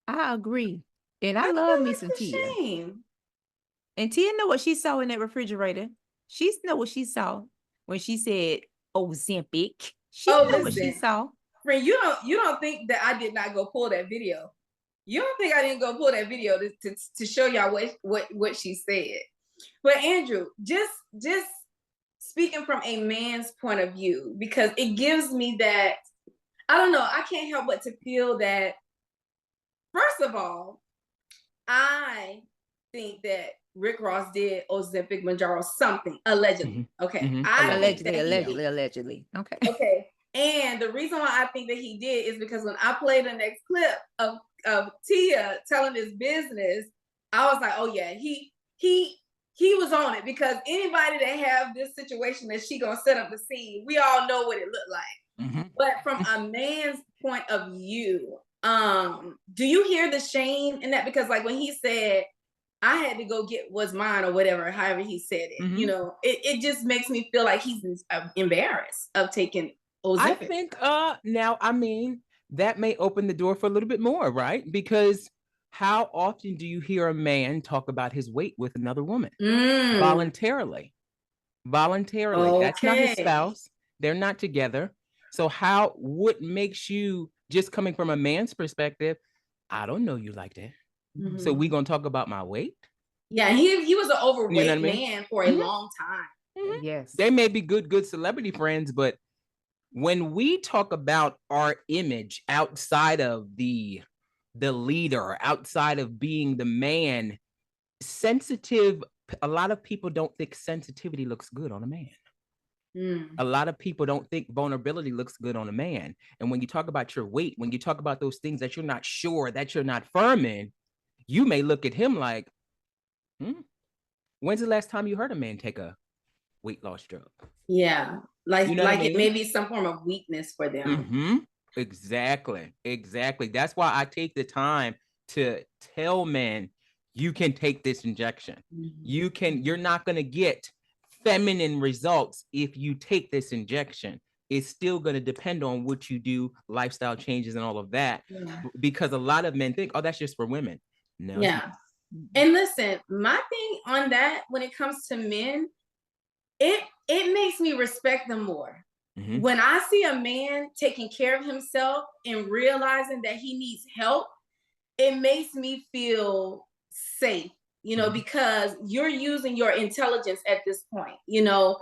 I agree. And I love me some Tia. Shame. And Tia know what she saw in that refrigerator. She know what she saw when she said Ozempic. She know what she saw. Friend, you don't think that I did not go pull that video. You don't think I didn't go pull that video to show y'all what she said. But Andrew, just speaking from a man's point of view, because it gives me that, I don't know, I can't help but to feel that, first of all, I think that Rick Ross did Ozempic, Mounjaro, something, allegedly. Okay. Allegedly. Okay. And the reason why I think that he did is because when I played the next clip of Tia telling his business, I was like, oh yeah, he was on it, because anybody that have this situation that she gonna set up the scene, we all know what it looked like. But from a man's point of view, do you hear the shame in that? Because like when he said, I had to go get what's mine or whatever, however he said it, it just makes me feel like he's embarrassed of taking Ozempic. I think now, I mean, that may open the door for a little bit more, right? Because how often do you hear a man talk about his weight with another woman? Voluntarily. Okay. That's not his spouse. They're not together. So what makes you, just coming from a man's perspective, I don't know you like that. So we gonna talk about my weight? Yeah, he was an overweight man for a long time. Yes. They may be good celebrity friends, but when we talk about our image outside of the leader, outside of being the man, a lot of people don't think sensitivity looks good on a man. A lot of people don't think vulnerability looks good on a man. And when you talk about your weight, when you talk about those things that you're not sure, that you're not firm in, you may look at him like, when's the last time you heard a man take a weight loss drug? Yeah. Like it may be some form of weakness for them. Exactly. That's why I take the time to tell men, you can take this injection. You're not going to get feminine results if you take this injection. It's still going to depend on what you do, lifestyle changes and all of that. Because a lot of men think, oh, that's just for women. No. Yeah. And listen, my thing on that, when it comes to men, it makes me respect them more. When I see a man taking care of himself and realizing that he needs help, it makes me feel safe, you know, because you're using your intelligence at this point, you know,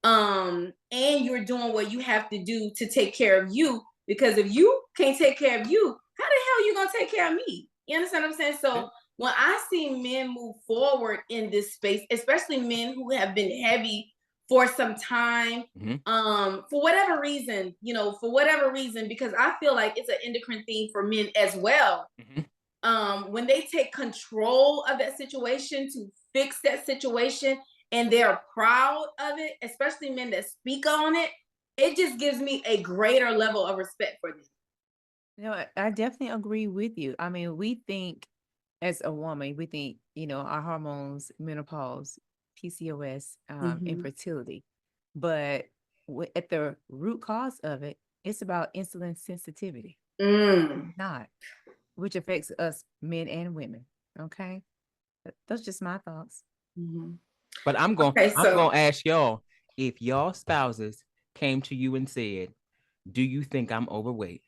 and you're doing what you have to do to take care of you. Because if you can't take care of you, how the hell are you gonna take care of me? You understand what I'm saying? So when I see men move forward in this space, especially men who have been heavy for some time, for whatever reason, you know, because I feel like it's an endocrine thing for men as well. When they take control of that situation to fix that situation and they're proud of it, especially men that speak on it, it just gives me a greater level of respect for them. You know, I definitely agree with you. I mean, we think as a woman, we think, you know, our hormones, menopause, PCOS, infertility. But at the root cause of it, it's about insulin sensitivity. Not, which affects us men and women. Okay. That's just my thoughts. But I'm gonna ask y'all, if y'all spouses came to you and said, do you think I'm overweight?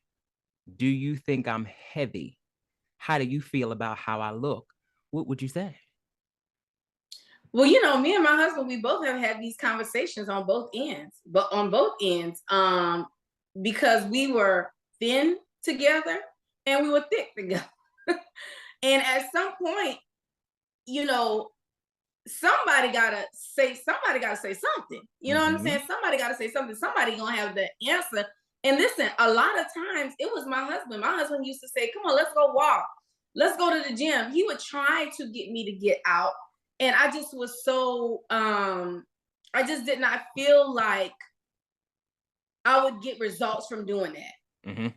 Do you think I'm heavy? How do you feel about how I look? What would you say? Well, you know, me and my husband, we both have had these conversations on both ends, because we were thin together and we were thick together. And at some point, you know, somebody gotta say something. You know what I'm saying? Somebody gotta say something. Somebody gonna have the answer. And listen, a lot of times it was my husband. My husband used to say, come on, let's go walk. Let's go to the gym. He would try to get me to get out. And I just was so, I just did not feel like I would get results from doing that.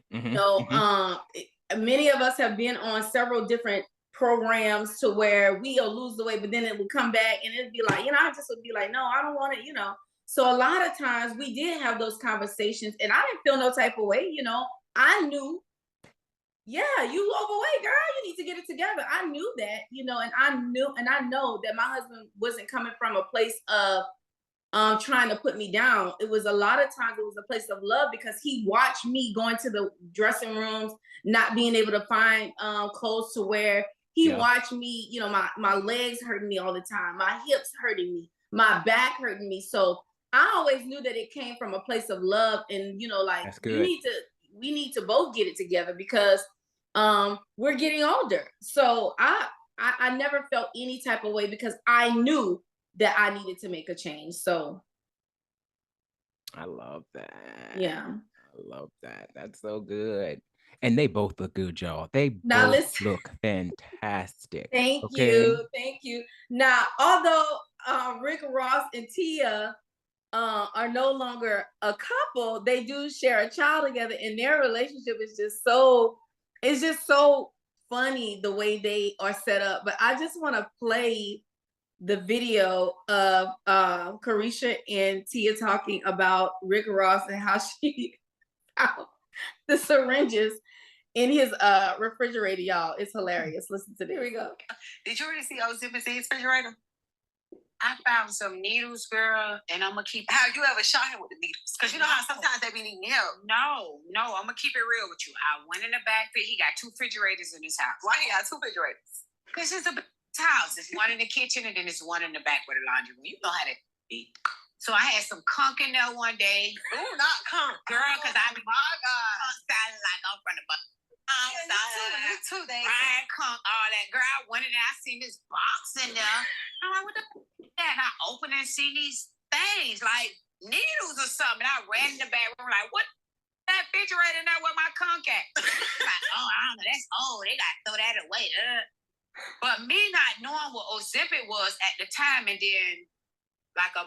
Many of us have been on several different programs to where we'll lose the weight, but then it would come back and it'd be like, you know, I just would be like, no, I don't want it, you know. So a lot of times we did have those conversations and I didn't feel no type of way, you know. I knew, yeah, you overweight, girl, you need to get it together. I knew that, you know, and I know that my husband wasn't coming from a place of trying to put me down. It was a lot of times it was a place of love because he watched me going to the dressing rooms, not being able to find clothes to wear. He watched me, you know, my legs hurting me all the time, my hips hurting me, my back hurting me. So I always knew that it came from a place of love, and you know, like we need to both get it together because we're getting older. So I never felt any type of way because I knew that I needed to make a change. So I love that. Yeah. I love that. That's so good. And they both look good, y'all. They both look fantastic. Thank you. Now, although Rick Ross and Tia are no longer a couple, they do share a child together, and their relationship is just so funny the way they are set up. But I just want to play the video of Carisha and Tia talking about Rick Ross and how the syringes in his refrigerator, y'all. It's hilarious. Listen to this. Here we go. Did you already see Ozempic's refrigerator? I found some needles, girl, and I'm gonna keep. How you ever shot him with the needles? Because you know how sometimes they be needing help. No, I'm gonna keep it real with you. I went in the back. He got 2 refrigerators in his house. Why he got 2 refrigerators? Because it's a house. There's one in the kitchen and then there's one in the back where the laundry room. You know how that be. So I had some conch in there one day. Ooh, not conch, girl, because I be sounding like I'm from the butt. Me too. Fried conch, all that. Girl, I went in there. I seen this box in there. I'm like, what the that? And I opened and see these things like needles or something. I ran in the back room like, what? That refrigerator in there where my conch at? Like, oh, I don't know. That's old. They got to throw that away. But me not knowing what Ozempic was at the time, and then like a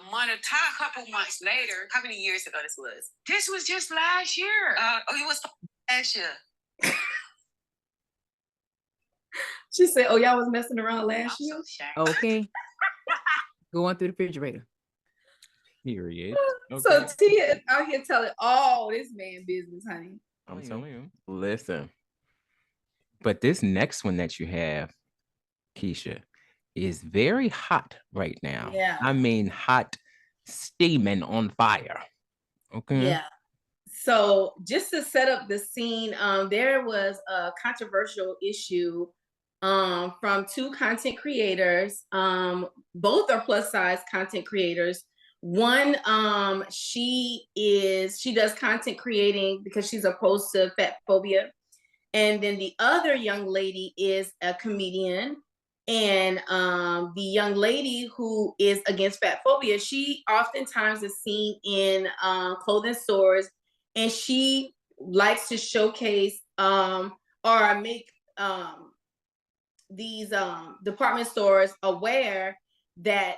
couple months later. How many years ago this was? This was just last year. It was last year. She said, oh, y'all was messing around last year? So okay. Going through the refrigerator. Period. Okay. So Tia is out here telling all this man business, honey. I'm telling you. Listen. But this next one that you have, Keisha, is very hot right now. Yeah. I mean, hot, steaming on fire. Okay. Yeah. So just to set up the scene, there was a controversial issue from two content creators. Both are plus size content creators. One, she does content creating because she's opposed to fat phobia. And then the other young lady is a comedian. And the young lady who is against fat phobia, she oftentimes is seen in clothing stores, and she likes to showcase or make these department stores aware that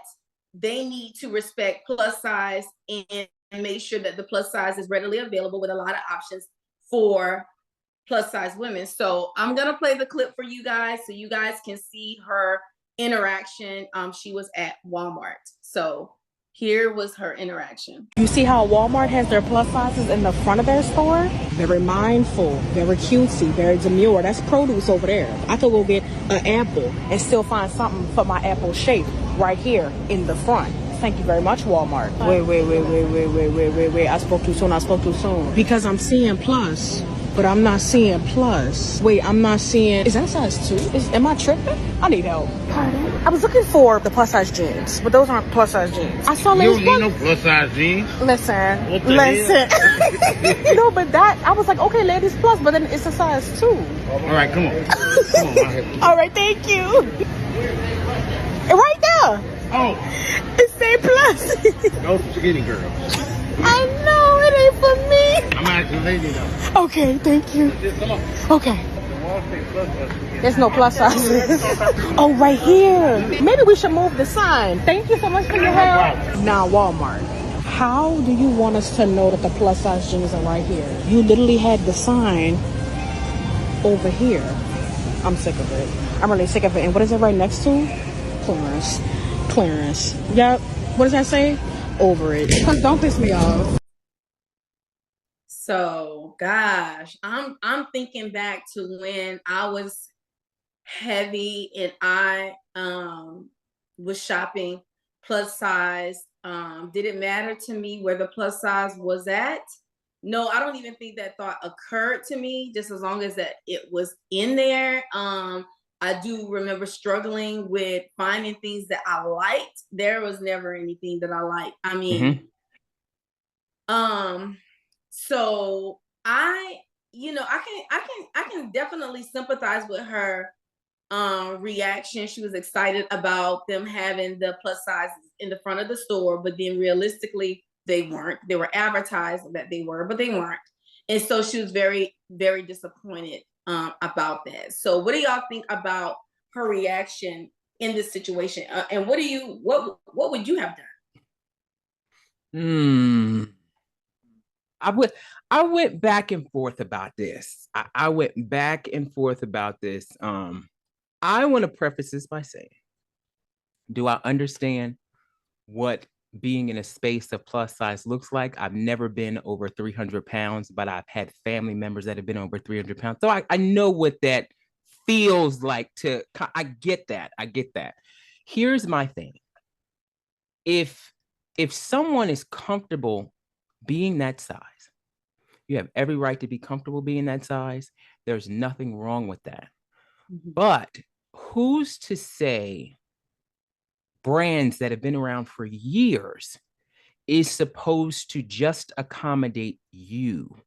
they need to respect plus size and make sure that the plus size is readily available with a lot of options for plus size women. So I'm gonna play the clip for you guys so you guys can see her interaction. She was at Walmart. So here was her interaction. You see how Walmart has their plus sizes in the front of their store? Very mindful, very cutesy, very demure. That's produce over there. I could go get an apple and still find something for my apple shape right here in the front. Thank you very much, Walmart. Wait. I spoke too soon. Because I'm seeing plus, but I'm not seeing plus. Wait, I'm not seeing... Is that size 2? Am I tripping? I need help. Pardon? I was looking for the plus size jeans, but those aren't plus size jeans. I saw you don't need no plus size jeans. Listen. No, but that... I was like, okay, ladies plus, but then it's a size 2. All right, come on. Come on, I'll help you. All right, thank you. Right there. Oh. It say plus. Those are skinny girls. I know, it ain't for me. I'm asking lady though. Okay, thank you. Come on. Okay. There's no plus sizes. Oh, right here. Maybe we should move the sign. Thank you so much for your help. Now, Walmart. How do you want us to know that the plus size jeans are right here? You literally had the sign over here. I'm sick of it. I'm really sick of it. And what is it right next to? Clearance. Yep. What does that say? Over it. Don't piss me off. So gosh, I'm thinking back to when I was heavy and I was shopping plus size. Did it matter to me where the plus size was at? No, I don't even think that thought occurred to me, just as long as that it was in there. I do remember struggling with finding things that I liked. There was never anything that I liked. I mean, so I can definitely sympathize with her reaction. She was excited about them having the plus sizes in the front of the store, but then realistically they weren't. They were advertised that they were, but they weren't. And so she was very, very disappointed about that. So what do y'all think about her reaction in this situation? And what would you have done? I went back and forth about this. I went back and forth about this. I want to preface this by saying, do I understand what being in a space of plus size looks like? I've never been over 300 pounds, but I've had family members that have been over 300 pounds. So I know what that feels like I get that. Here's my thing. If someone is comfortable being that size, you have every right to be comfortable being that size. There's nothing wrong with that. Mm-hmm. But who's to say brands that have been around for years is supposed to just accommodate you?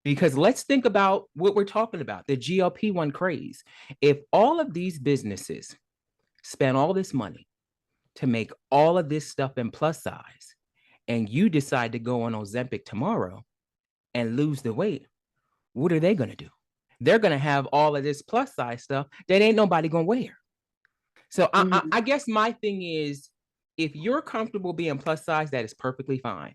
Because let's think about what we're talking about, the GLP-1 craze. If all of these businesses spend all this money to make all of this stuff in plus size, and you decide to go on Ozempic tomorrow and lose the weight, what are they going to do? They're going to have all of this plus size stuff that ain't nobody going to wear. So I guess my thing is, if you're comfortable being plus size, that is perfectly fine.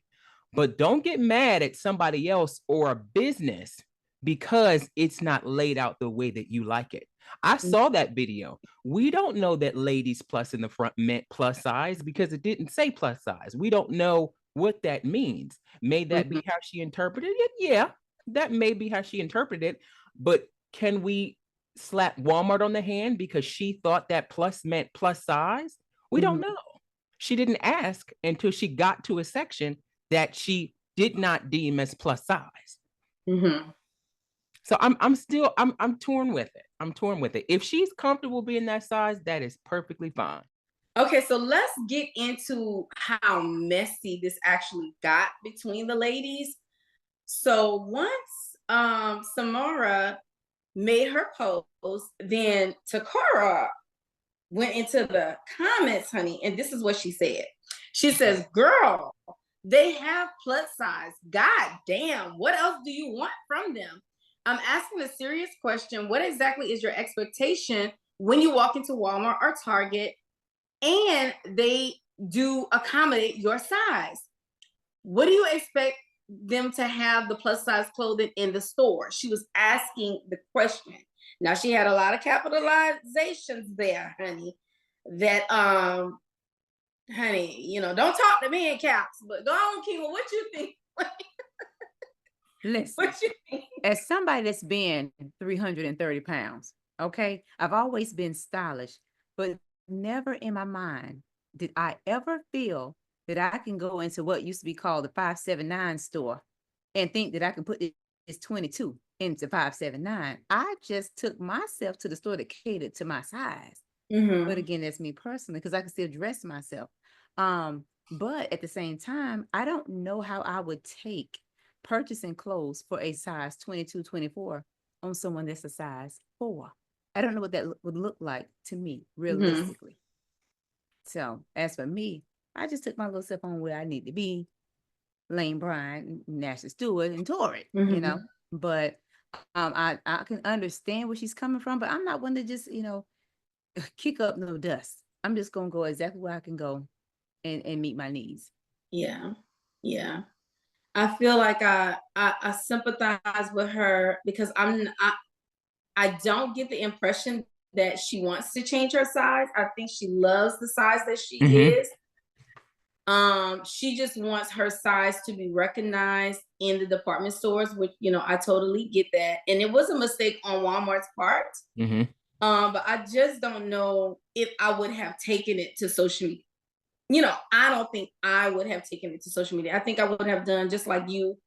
But don't get mad at somebody else or a business because it's not laid out the way that you like it. I saw that video. We don't know that ladies plus in the front meant plus size because it didn't say plus size. We don't know what that means. May that be how she interpreted it? Yeah, that may be how she interpreted it. But can we slap Walmart on the hand because she thought that plus meant plus size? We don't know. She didn't ask until she got to a section that she did not deem as plus size. Mm-hmm. So I'm torn with it. I'm torn with it. If she's comfortable being that size, that is perfectly fine. Okay, so let's get into how messy this actually got between the ladies. So once Samara made her post, then Takara went into the comments, honey, and this is what she said. She says, "Girl, they have plus size. God damn, what else do you want from them? I'm asking a serious question. What exactly is your expectation when you walk into Walmart or Target and they do accommodate your size? What do you expect them to have the plus size clothing in the store?" She was asking the question. Now, she had a lot of capitalizations there, honey, that, honey, you know, don't talk to me in caps, but go on, Kima, what you think? Listen, What you think? as somebody that's been 330 pounds, okay, I've always been stylish, but never in my mind did I ever feel that I can go into what used to be called the 579 store and think that I can put this 22 into 579. I just took myself to the store that catered to my size. Mm-hmm. But again, that's me personally, because I can still dress myself. But at the same time, I don't know how I would take purchasing clothes for a size 22, 24 on someone that's a size 4. I don't know what that would look like to me realistically. So as for me, I just took my little step on where I need to be. Lane Bryant, Nash Stewart, and Torrid, you know. But I can understand where she's coming from, but I'm not one to just, you know, kick up no dust. I'm just gonna go exactly where I can go and meet my needs. Yeah. Yeah. I feel like I sympathize with her because I don't get the impression that she wants to change her size. I think she loves the size that she is. She just wants her size to be recognized in the department stores, which, you know, I totally get that. And it was a mistake on Walmart's part. But I just don't know if I would have taken it to social media. You know, I don't think I would have taken it to social media. I think I would have done just like you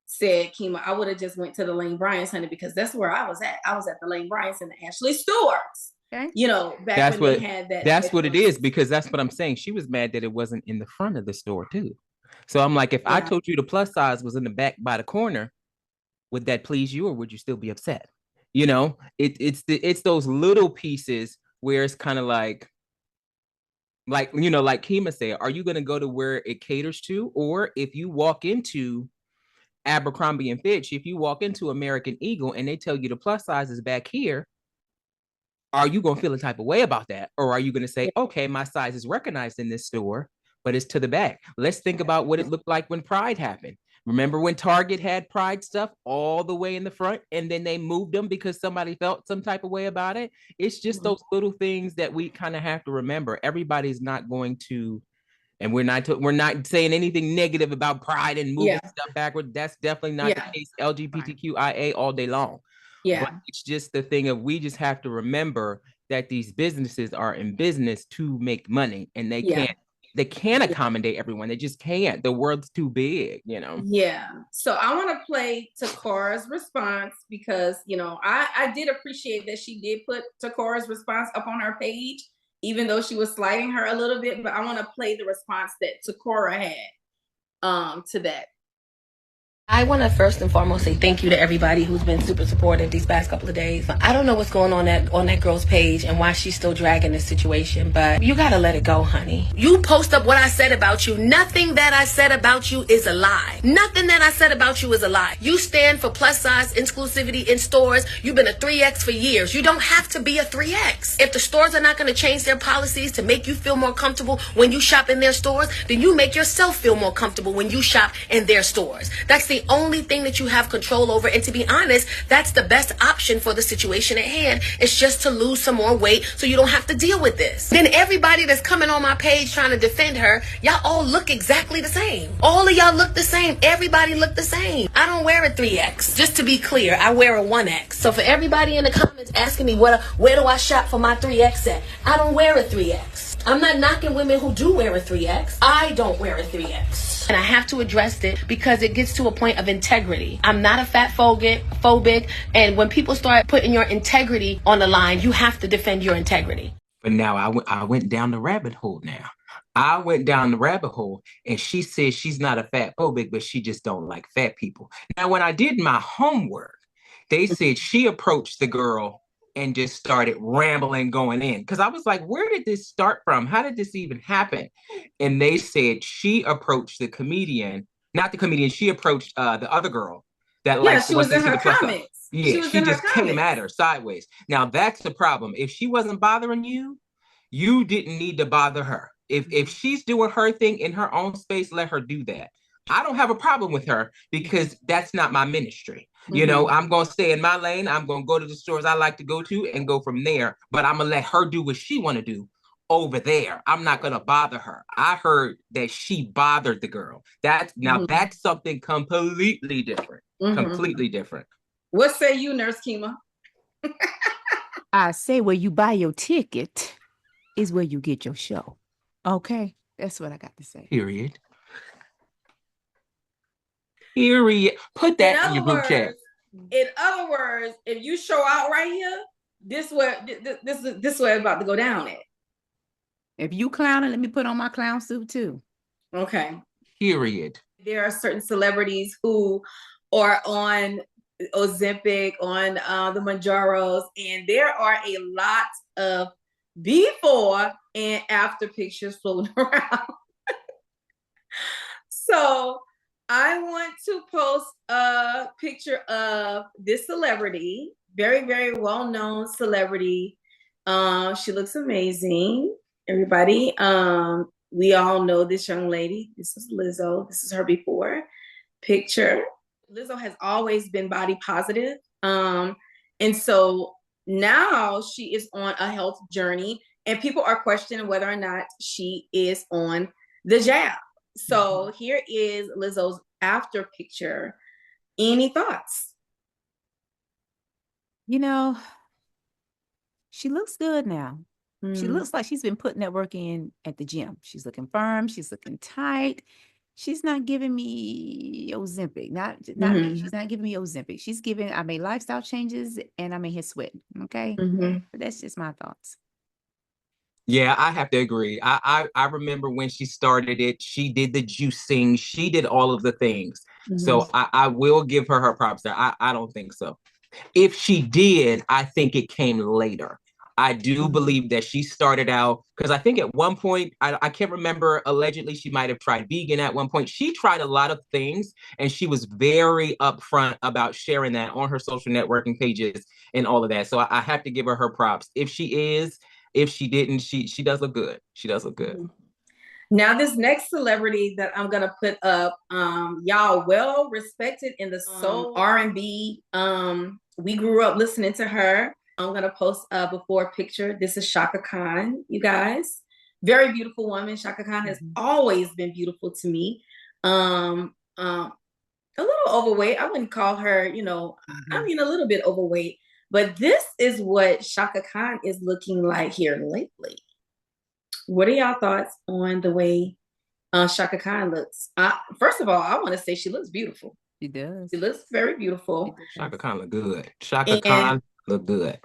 said, Kima. I would have just went to the Lane Bryant's, honey, because that's where I was at. I was at the Lane Bryant's and the Ashley Stewart's. Okay. You know, back when they had that. That's what it is, because that's what I'm saying. She was mad that it wasn't in the front of the store too. So I'm like, if I told you the plus size was in the back by the corner, would that please you, or would you still be upset? You know, it's those little pieces where it's kind of like, you know, like Kima said, are you going to go to where it caters to? Or if you walk into Abercrombie and Fitch, if you walk into American Eagle and they tell you the plus size is back here, are you going to feel a type of way about that? Or are you going to say, okay, my size is recognized in this store, but it's to the back? Let's think about what it looked like when Pride happened. Remember when Target had Pride stuff all the way in the front and then they moved them because somebody felt some type of way about it? It's just those little things that we kind of have to remember. Everybody's not going to, and we're not saying anything negative about Pride and moving stuff backward. That's definitely not the case. LGBTQIA all day long. But it's just the thing of, we just have to remember that these businesses are in business to make money, and they can't accommodate everyone. They just can't. The world's too big, you know? Yeah. So I want to play Takara's response because, you know, I did appreciate that she did put Takara's response up on her page, even though she was slighting her a little bit. But I want to play the response that Takara had to that. I want to first and foremost say thank you to everybody who's been super supportive these past couple of days. I don't know what's going on that girl's page and why she's still dragging this situation, but you gotta let it go, honey. You post up what I said about you. Nothing that I said about you is a lie. Nothing that I said about you is a lie. You stand for plus size inclusivity in stores. You've been a 3X for years. You don't have to be a 3X. If the stores are not going to change their policies to make you feel more comfortable when you shop in their stores, then you make yourself feel more comfortable when you shop in their stores. That's the only thing that you have control over, and to be honest, that's the best option for the situation at hand. It's just to lose some more weight so you don't have to deal with this. Then everybody that's coming on my page trying to defend her, y'all all look exactly the same. All of y'all look the same. Everybody look the same. I don't wear a 3X. Just to be clear, I wear a 1X. So for everybody in the comments asking me where do I shop for my 3X at, I don't wear a 3X. I'm not knocking women who do wear a 3X. I don't wear a 3X. And I have to address it because it gets to a point of integrity. I'm not a fat phobic. And when people start putting your integrity on the line, you have to defend your integrity. But now I went down the rabbit hole now. I went down the rabbit hole and she says she's not a fat phobic, but she just don't like fat people. Now, when I did my homework, they said she approached the girl and just started rambling going in. Because I was like, where did this start from? How did this even happen? And they said she approached the comedian, not the comedian, she approached the other girl that likes she was in her comments. Yeah, she just came at her sideways. Now that's the problem. If she wasn't bothering you, you didn't need to bother her. If she's doing her thing in her own space, let her do that. I don't have a problem with her because that's not my ministry. You know, I'm going to stay in my lane. I'm going to go to the stores I like to go to and go from there. But I'm going to let her do what she want to do over there. I'm not going to bother her. I heard that she bothered the girl. That's something completely different. Completely different. What say you, Nurse Kima? I say where you buy your ticket is where you get your show. Okay? That's what I got to say. Period. Put that in your group chat. In other words, if you show out right here, this way it's about to go down at. If you clowning, let me put on my clown suit too. Okay. Period. There are certain celebrities who are on Ozempic, on the Manjaros, and there are a lot of before and after pictures floating around. So I want to post a picture of this celebrity, very, very well-known celebrity. She looks amazing. Everybody, we all know this young lady. This is Lizzo. This is her before picture. Lizzo has always been body positive. And so now she is on a health journey and people are questioning whether or not she is on the jab. So here is Lizzo's after picture. Any thoughts? You know, she looks good now. She looks like she's been putting that work in at the gym. She's looking firm. She's looking tight. She's not giving me Ozempic. Not me. She's not giving me Ozempic. She's giving, I made lifestyle changes and I made her sweat. Okay. But that's just my thoughts. Yeah, I have to agree. I remember when she started it, she did the juicing, she did all of the things. So I will give her props there. I don't think so. If she did, I think it came later. I do believe that she started out, because I think at one point, I can't remember, allegedly she might have tried vegan at one point. She tried a lot of things and she was very upfront about sharing that on her social networking pages and all of that. So I have to give her props. If she is, if she didn't, she does look good. She does look good. Now, this next celebrity that I'm gonna put up, y'all well respected in the soul R&B. We grew up listening to her. I'm gonna post a before picture. This is Chaka Khan, you guys. Very beautiful woman. Chaka Khan has always been beautiful to me. A little overweight. I wouldn't call her, I mean, a little bit overweight. But this is what Chaka Khan is looking like here lately. What are y'all thoughts on the way Chaka Khan looks? First of all, I want to say she looks beautiful. She does. She looks very beautiful. Chaka Khan look good. Chaka Khan look good.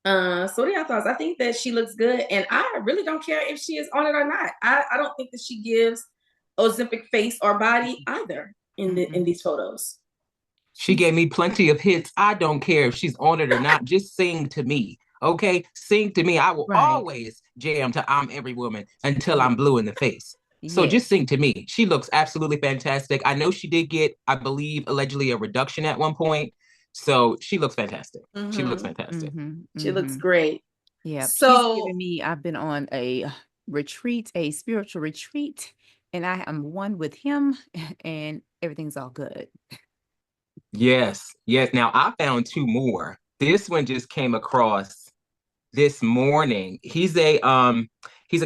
So what are y'all thoughts? I think that she looks good, and I really don't care if she is on it or not. I don't think that she gives Ozempic face or body either in these photos. She gave me plenty of hits. I don't care if she's on it or not. Just sing to me. Okay? Sing to me. I will always jam to I'm Every Woman until I'm blue in the face. So just sing to me. She looks absolutely fantastic. I know she did get, I believe, allegedly a reduction at one point. So she looks fantastic. She looks fantastic. She looks great. Yeah. So she's giving me, I've been on a retreat, a spiritual retreat, and I am one with him and everything's all good. Yes. Now I found two more. This one just came across this morning. He's a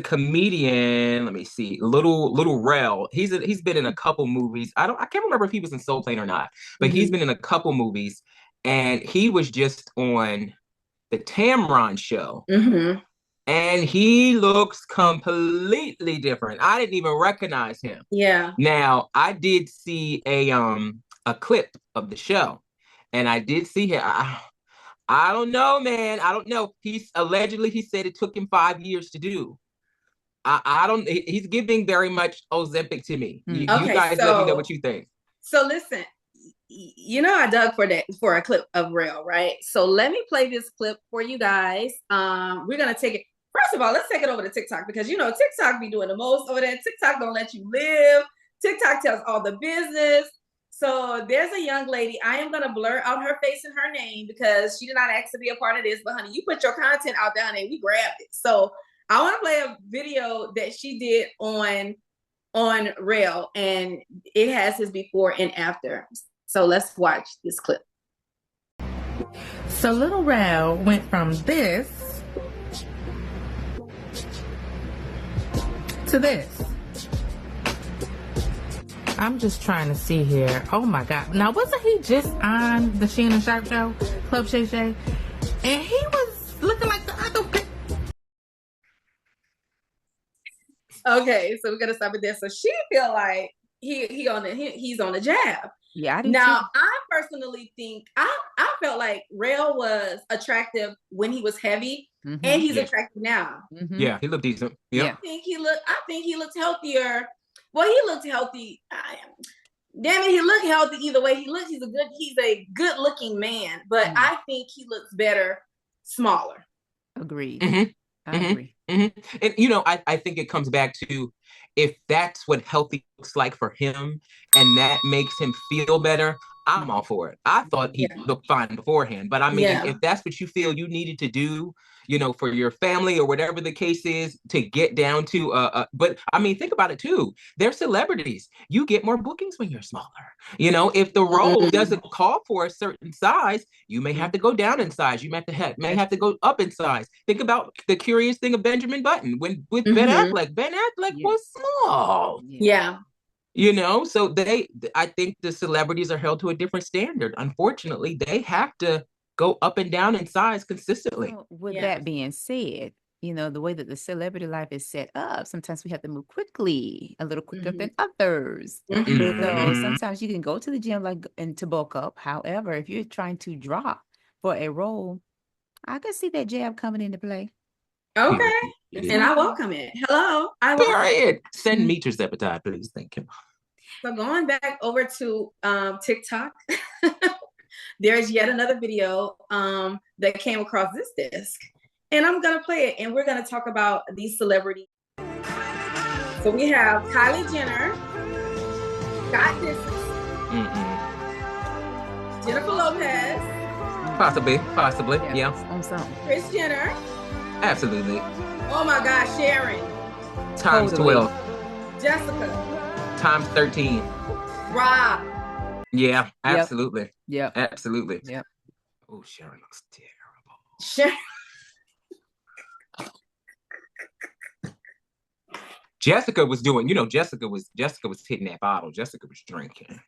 comedian. Let me see. Little Rel. He's been in a couple movies. I can't remember if he was in Soul Plane or not, but he's been in a couple movies, and he was just on the Tamron show. and he looks completely different. I didn't even recognize him. Yeah. Now, I did see a clip of the show, and I did see him. I don't know, man. I don't know. He's allegedly, he said it took him 5 years to do. I don't. He's giving very much Ozempic to me. You Okay, guys let me know what you think. So listen, I dug for a clip of Rail, right? So let me play this clip for you guys. We're gonna take it. First of all, let's take it over to TikTok because TikTok be doing the most over there. TikTok don't let you live. TikTok tells all the business. So there's a young lady. I am gonna blur out her face and her name because she did not ask to be a part of this. But honey, you put your content out there, honey, we grabbed it. So I want to play a video that she did on Rail, and it has his before and after. So let's watch this clip. So little Rail went from this to this. I'm just trying to see here. Oh my God. Now, wasn't he just on the Shannon Sharp show, Club Shay Shay? And he was looking like the other. Okay, so we're gonna stop it there. So she feel like he's on the jab. Yeah. I personally think I felt like Rail was attractive when he was heavy, and he's attractive now. Yeah, he looked decent. Yeah. I think he looked healthier. Well, he looked healthy. Damn it, he looked healthy either way. He's a good looking man, but I think he looks better smaller. Agreed. I agree. And I think it comes back to if that's what healthy looks like for him and that makes him feel better, I'm all for it. I thought he looked fine beforehand, but I mean, if that's what you feel you needed to do, for your family or whatever the case is to get down to, but I mean, think about it too. They're celebrities. You get more bookings when you're smaller. If the role doesn't call for a certain size, you may have to go down in size. You may have to go up in size. Think about the curious thing of Benjamin Button with Ben Affleck. Ben Affleck was small. Yeah. So I think the celebrities are held to a different standard. Unfortunately, they have to go up and down in size consistently. So with that being said, the way that the celebrity life is set up, sometimes we have to move quickly, a little quicker than others. So sometimes you can go to the gym and to bulk up. However, if you're trying to drop for a role, I can see that jab coming into play. Okay. And I welcome it. Hello. I welcome it. Send me tirzepatide, please. Thank you. So going back over to TikTok, there's yet another video that came across this desk. And I'm going to play it. And we're going to talk about these celebrities. So we have Kylie Jenner, Scott Disick, Jennifer Lopez. Possibly. Yeah. On something. Kris Jenner. Absolutely. Oh my gosh, Sharon. Times 12. Jessica. Times 13. Rob. Yeah, absolutely. Yeah. Absolutely. Yep. Oh, Sharon looks terrible. Sharon. Jessica was doing, Jessica was hitting that bottle. Jessica was drinking.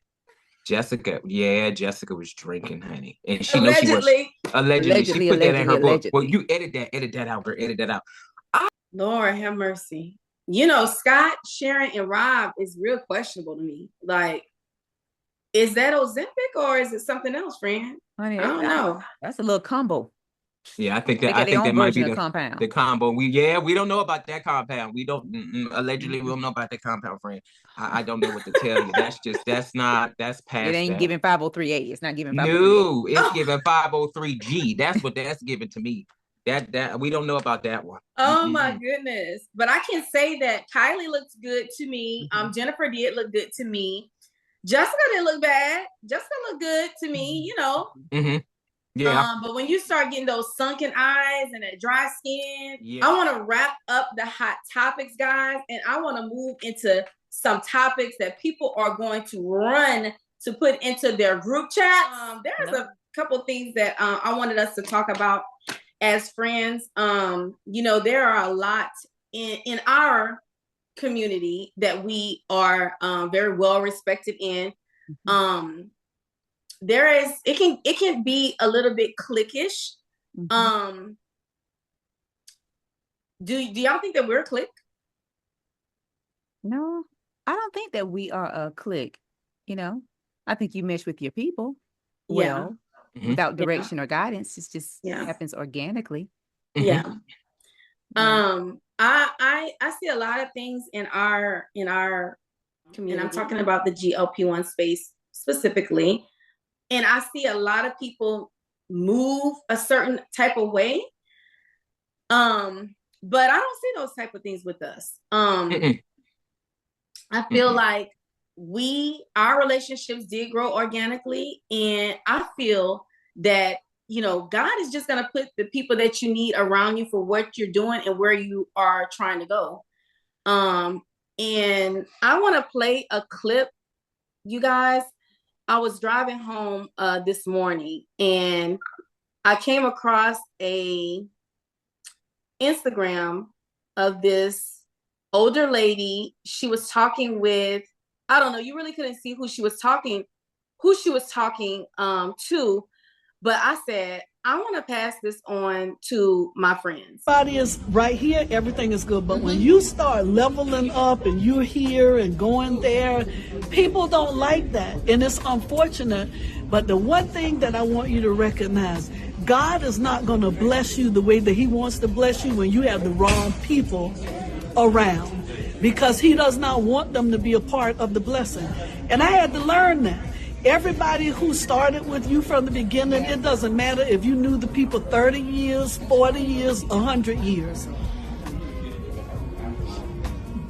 Jessica was drinking, honey. And she knows she was allegedly. She put that in her book. Well, you edit that out, girl. Edit that out. Lord have mercy. Scott, Sharon, and Rob is real questionable to me. Like, is that Ozempic or is it something else, friend? Honey, I don't know. That's a little combo. Yeah, I think that might be the combo. We don't know about that compound. We don't allegedly we don't know about that compound, friend. I don't know what to tell you. That's past. It ain't giving 503A. It's not giving 503A. No, it's giving 503G. That's what that's giving to me. That we don't know about that one. Oh my goodness. But I can say that Kylie looks good to me. Jennifer did look good to me. Jessica didn't look bad. Jessica looked good to me, Yeah. But when you start getting those sunken eyes and that dry skin, I want to wrap up the hot topics, guys, and I want to move into some topics that people are going to run to put into their group chat. There's a couple things that I wanted us to talk about as friends. There are a lot in our community that we are very well respected in. It can be a little bit cliquish. Do y'all think that we're a clique? No, I don't think that we are a clique. I think you mesh with your people well, without direction or guidance. It just happens organically. Yeah. I see a lot of things in our community, and I'm talking about the GLP-1 space specifically. And I see a lot of people move a certain type of way. But I don't see those type of things with us. I feel like our relationships did grow organically, and I feel that God is just going to put the people that you need around you for what you're doing and where you are trying to go. And I want to play a clip, you guys. I was driving home this morning, and I came across a Instagram of this older lady. She was talking with, I don't know, you really couldn't see who she was talking to, but I said, I want to pass this on to my friends. Everybody is right here, everything is good. But when you start leveling up and you're here and going there, people don't like that. And it's unfortunate. But the one thing that I want you to recognize, God is not going to bless you the way that he wants to bless you when you have the wrong people around, because he does not want them to be a part of the blessing. And I had to learn that. Everybody who started with you from the beginning, it doesn't matter if you knew the people 30 years, 40 years, 100 years.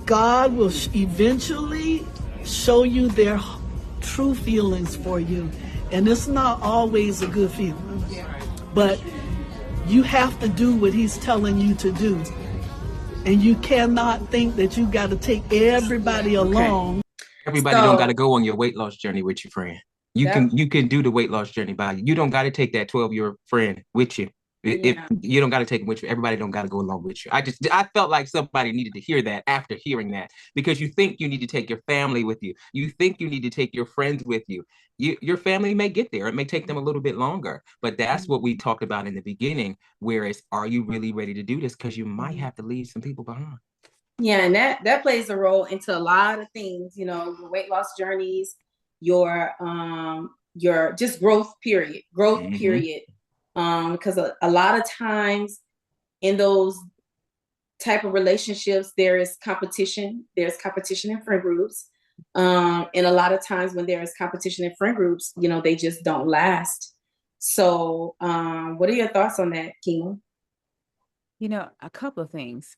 God will eventually show you their true feelings for you. And it's not always a good feeling. But you have to do what he's telling you to do. And you cannot think that you got to take everybody along. Everybody don't got to go on your weight loss journey with your friend. You can do the weight loss journey by you. You don't got to take that 12-year friend with you. If you don't got to take them with you, everybody don't got to go along with you. I felt like somebody needed to hear that after hearing that, because you think you need to take your family with you. You think you need to take your friends with you. Your family may get there. It may take them a little bit longer, but that's what we talked about in the beginning. Whereas, are you really ready to do this? Because you might have to leave some people behind. Yeah, and that plays a role into a lot of things, your weight loss journeys, your just growth period. Because a lot of times in those type of relationships, there is competition. There's competition in friend groups. And a lot of times when there is competition in friend groups, they just don't last. So what are your thoughts on that, Kima? A couple of things.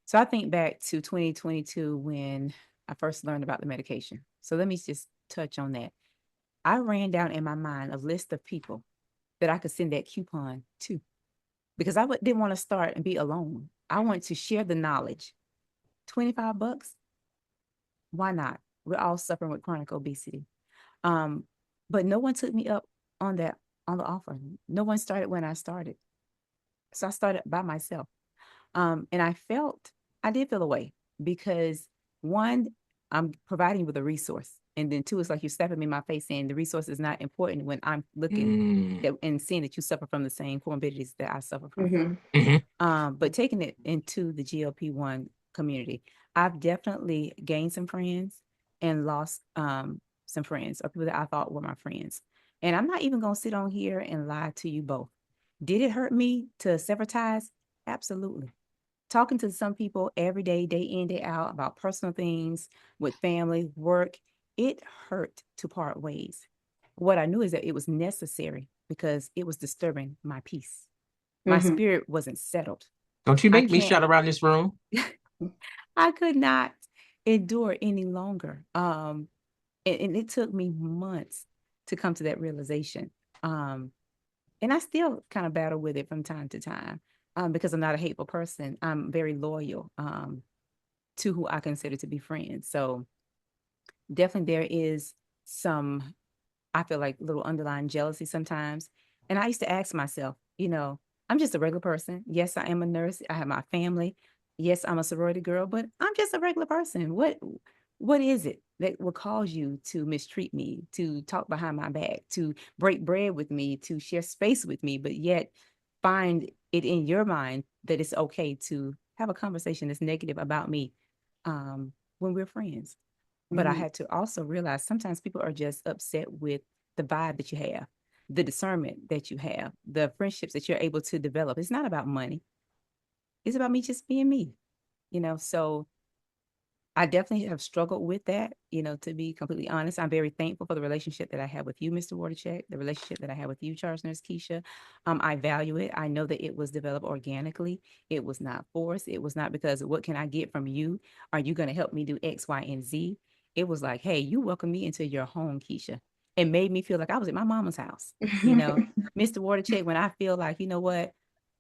So I think back to 2022 when I first learned about the medication. So let me just touch on that. I ran down in my mind a list of people that I could send that coupon to, because I didn't want to start and be alone. I wanted to share the knowledge. $25? Why not? We're all suffering with chronic obesity. But no one took me up on the offer. No one started when I started. So I started by myself. And I did feel away, because one, I'm providing you with a resource. And then two, it's like you're slapping me in my face saying the resource is not important when I'm looking and seeing that you suffer from the same comorbidities that I suffer from. But taking it into the GLP-1 community, I've definitely gained some friends and lost some friends, or people that I thought were my friends. And I'm not even going to sit on here and lie to you both. Did it hurt me to sever ties? Absolutely. Talking to some people every day, day in, day out, about personal things with family, work, it hurt to part ways. What I knew is that it was necessary, because it was disturbing my peace. My spirit wasn't settled. Don't you make me shout around this room. I could not endure any longer. And it took me months to come to that realization. And I still kind of battle with it from time to time. Because I'm not a hateful person. I'm very loyal to who I consider to be friends. So definitely there is some, I feel like, little underlying jealousy sometimes. And I used to ask myself, I'm just a regular person. Yes, I am a nurse. I have my family. Yes, I'm a sorority girl, but I'm just a regular person. What is it that will cause you to mistreat me, to talk behind my back, to break bread with me, to share space with me, but yet find it in your mind that it's okay to have a conversation that's negative about me when we're friends. But I had to also realize sometimes people are just upset with the vibe that you have, the discernment that you have, the friendships that you're able to develop. It's not about money. It's about me just being me, so I definitely have struggled with that, to be completely honest. I'm very thankful for the relationship that I have with you, Mr. Watercheck, the relationship that I have with you, Charles Nurse Keisha. I value it. I know that it was developed organically. It was not forced. It was not because what can I get from you? Are you going to help me do X, Y, and Z? It was like, hey, you welcome me into your home, Keisha. It made me feel like I was at my mama's house, Mr. Watercheck, when I feel like, you know what,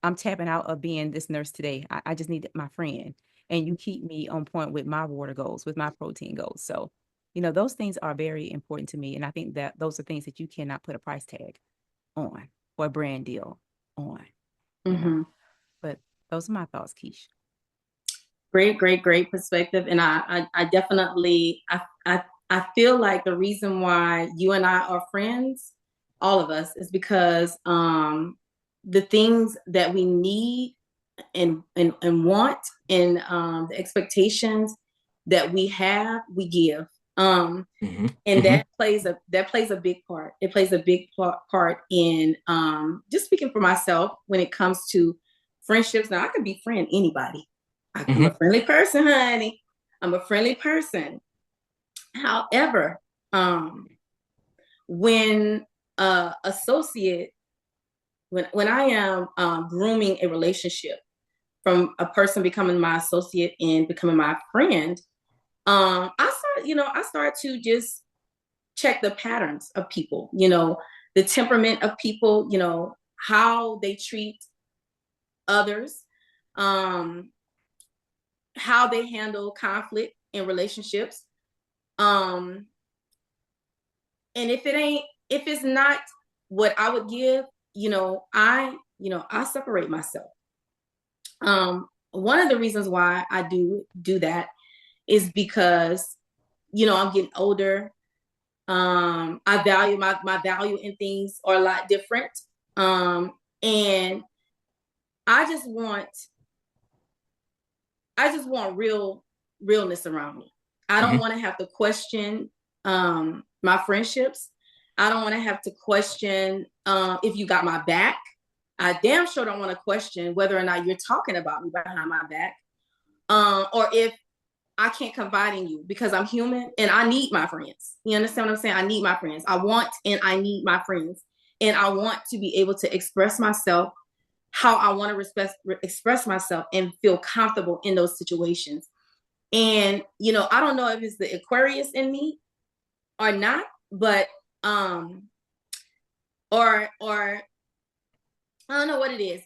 I'm tapping out of being this nurse today. I just need my friend. And you keep me on point with my water goals, with my protein goals. So, those things are very important to me. And I think that those are things that you cannot put a price tag on or a brand deal on. But those are my thoughts, Keisha. Great perspective. And I definitely, I feel like the reason why you and I are friends, all of us, is because the things that we need and want, and the expectations that we have, we give. And that plays a big part. It plays a big part in just speaking for myself when it comes to friendships. Now, I can befriend anybody. I'm a friendly person, honey. I'm a friendly person. However, when associate, when I am grooming a relationship from a person becoming my associate and becoming my friend, I start to just check the patterns of people, the temperament of people, how they treat others, how they handle conflict in relationships. And if it's not what I would give, I separate myself. One of the reasons why I do that is because, I'm getting older. I value my value in things are a lot different. And I just want realness around me. I don't want to have to question my friendships. I don't want to have to question if you got my back. I damn sure don't want to question whether or not you're talking about me behind my back, or if I can't confide in you, because I'm human and I need my friends. You understand what I'm saying? I need my friends. I want and I need my friends, and I want to be able to express myself how I want to express myself and feel comfortable in those situations. And I don't know if it's the Aquarius in me or not, but or I don't know what it is.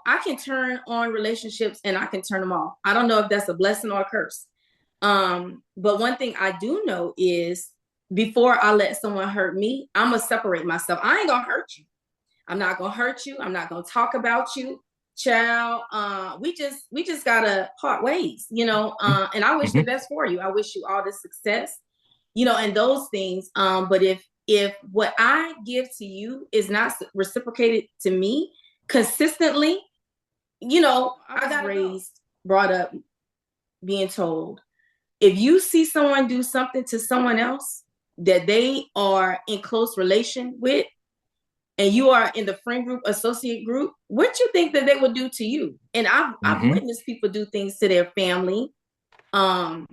I can turn on relationships and I can turn them off. I don't know if that's a blessing or a curse. But one thing I do know is before I let someone hurt me, I'm going to separate myself. I ain't going to hurt you. I'm not going to hurt you. I'm not going to talk about you. Child, we just got to part ways, and I wish the best for you. I wish you all the success, and those things. But if what I give to you is not reciprocated to me consistently, I got brought up being told, if you see someone do something to someone else that they are in close relation with, and you are in the friend group, associate group, what you think that they would do to you? And I've witnessed people do things to their family, that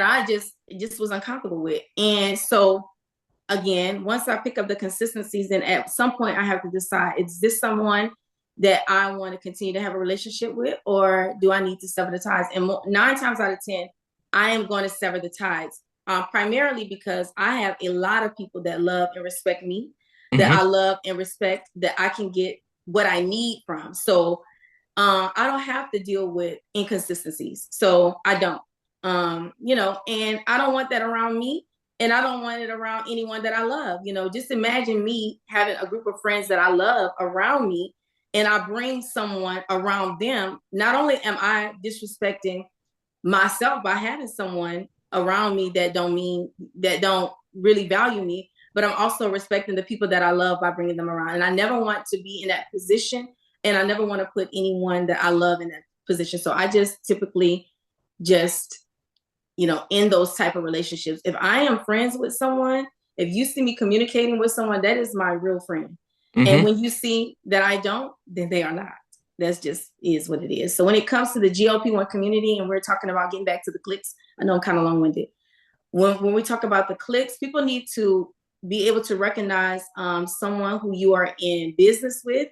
I just was uncomfortable with. And so again, once I pick up the consistencies, then at some point I have to decide, is this someone that I want to continue to have a relationship with, or do I need to sever the ties? And 9 times out of 10, I am going to sever the ties, primarily because I have a lot of people that love and respect me, that I love and respect, that I can get what I need from. So I don't have to deal with inconsistencies. So I don't, and I don't want that around me. And I don't want it around anyone that I love. Just imagine me having a group of friends that I love around me, and I bring someone around them. Not only am I disrespecting myself by having someone around me that don't really value me, but I'm also respecting the people that I love by bringing them around. And I never want to be in that position, and I never want to put anyone that I love position. So I just typically just, in those type of relationships, if I am friends with someone, if you see me communicating with someone, that is my real friend. And when you see that I don't, then they are not. That's just is what it is. So when it comes to the GLP-1 community, and we're talking about getting back to the clicks, I know I'm kind of long-winded. When we talk about the clicks, people need to be able to recognize someone who you are in business with,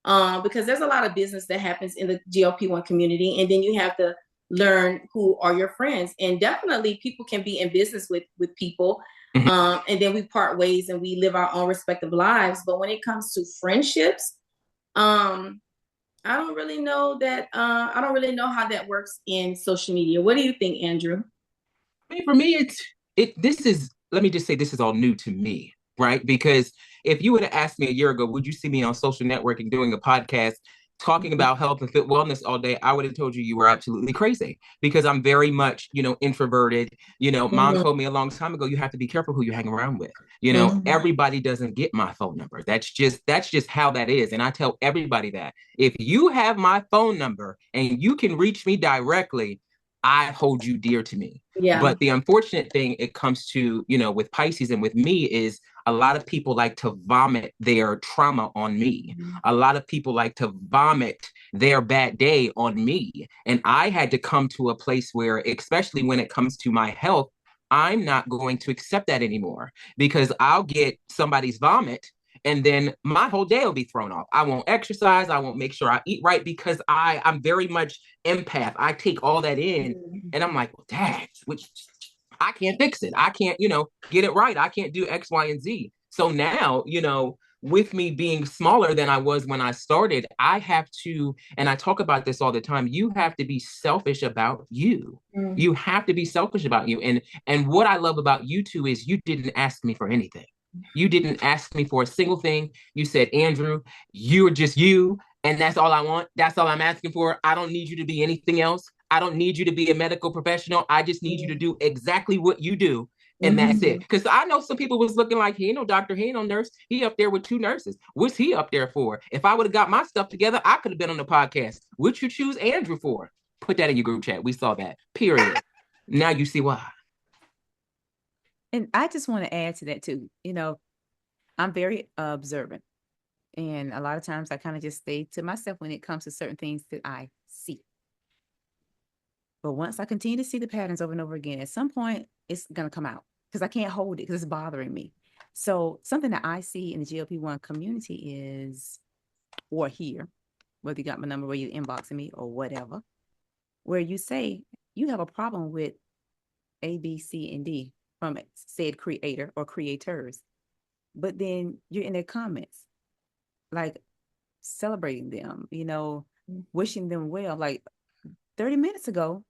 because there's a lot of business that happens in the GLP-1 community, and then you have to learn who are your friends. And definitely people can be in business with people, and then we part ways and we live our own respective lives. But when it comes to friendships, I don't really know that. I don't really know how that works in social media. What do you think, Andrew? I mean, for me, let me just say, this is all new to me, right? Because if you would have asked me a year ago, would you see me on social networking doing a podcast talking about health and fit wellness all day, I would have told you were absolutely crazy, because I'm very much, introverted. Mom told me a long time ago, you have to be careful who you hang around with. Everybody doesn't get my phone number. That's just how that is. And I tell everybody that if you have my phone number and you can reach me directly, I hold you dear to me. Yeah. But the unfortunate thing it comes to, with Pisces and with me is a lot of people like to vomit their trauma on me. A lot of people like to vomit their bad day on me. And I had to come to a place where, especially when it comes to my health, I'm not going to accept that anymore, because I'll get somebody's vomit and then my whole day will be thrown off. I won't exercise. I won't make sure I eat right, because I'm very much empath. I take all that in and I'm like, well, dang, I can't fix it. I can't, get it right. I can't do X, Y, and Z. So now, with me being smaller than I was when I started, I have to, and I talk about this all the time, you have to be selfish about you. You have to be selfish about you. And what I love about you two is you didn't ask me for anything. You didn't ask me for a single thing. You said, Andrew, you're just you, and that's all I want. That's all I'm asking for. I don't need you to be anything else. I don't need you to be a medical professional. I just need you to do exactly what you do. And that's it. Because I know some people was looking like, he ain't no doctor, he ain't no nurse. He up there with 2 nurses. What's he up there for? If I would have got my stuff together, I could have been on the podcast. What'd you choose Andrew for? Put that in your group chat. We saw that. Period. Now you see why. And I just want to add to that too. I'm very observant. And a lot of times I kind of just stay to myself when it comes to certain things that I see. But once I continue to see the patterns over and over again, at some point it's going to come out, because I can't hold it, because it's bothering me. So something that I see in the GLP-1 community is, or here, whether you got my number, whether you're inboxing me or whatever, where you say you have a problem with A, B, C, and D from said creator or creators. But then you're in their comments, like celebrating them, wishing them well. Like 30 minutes ago,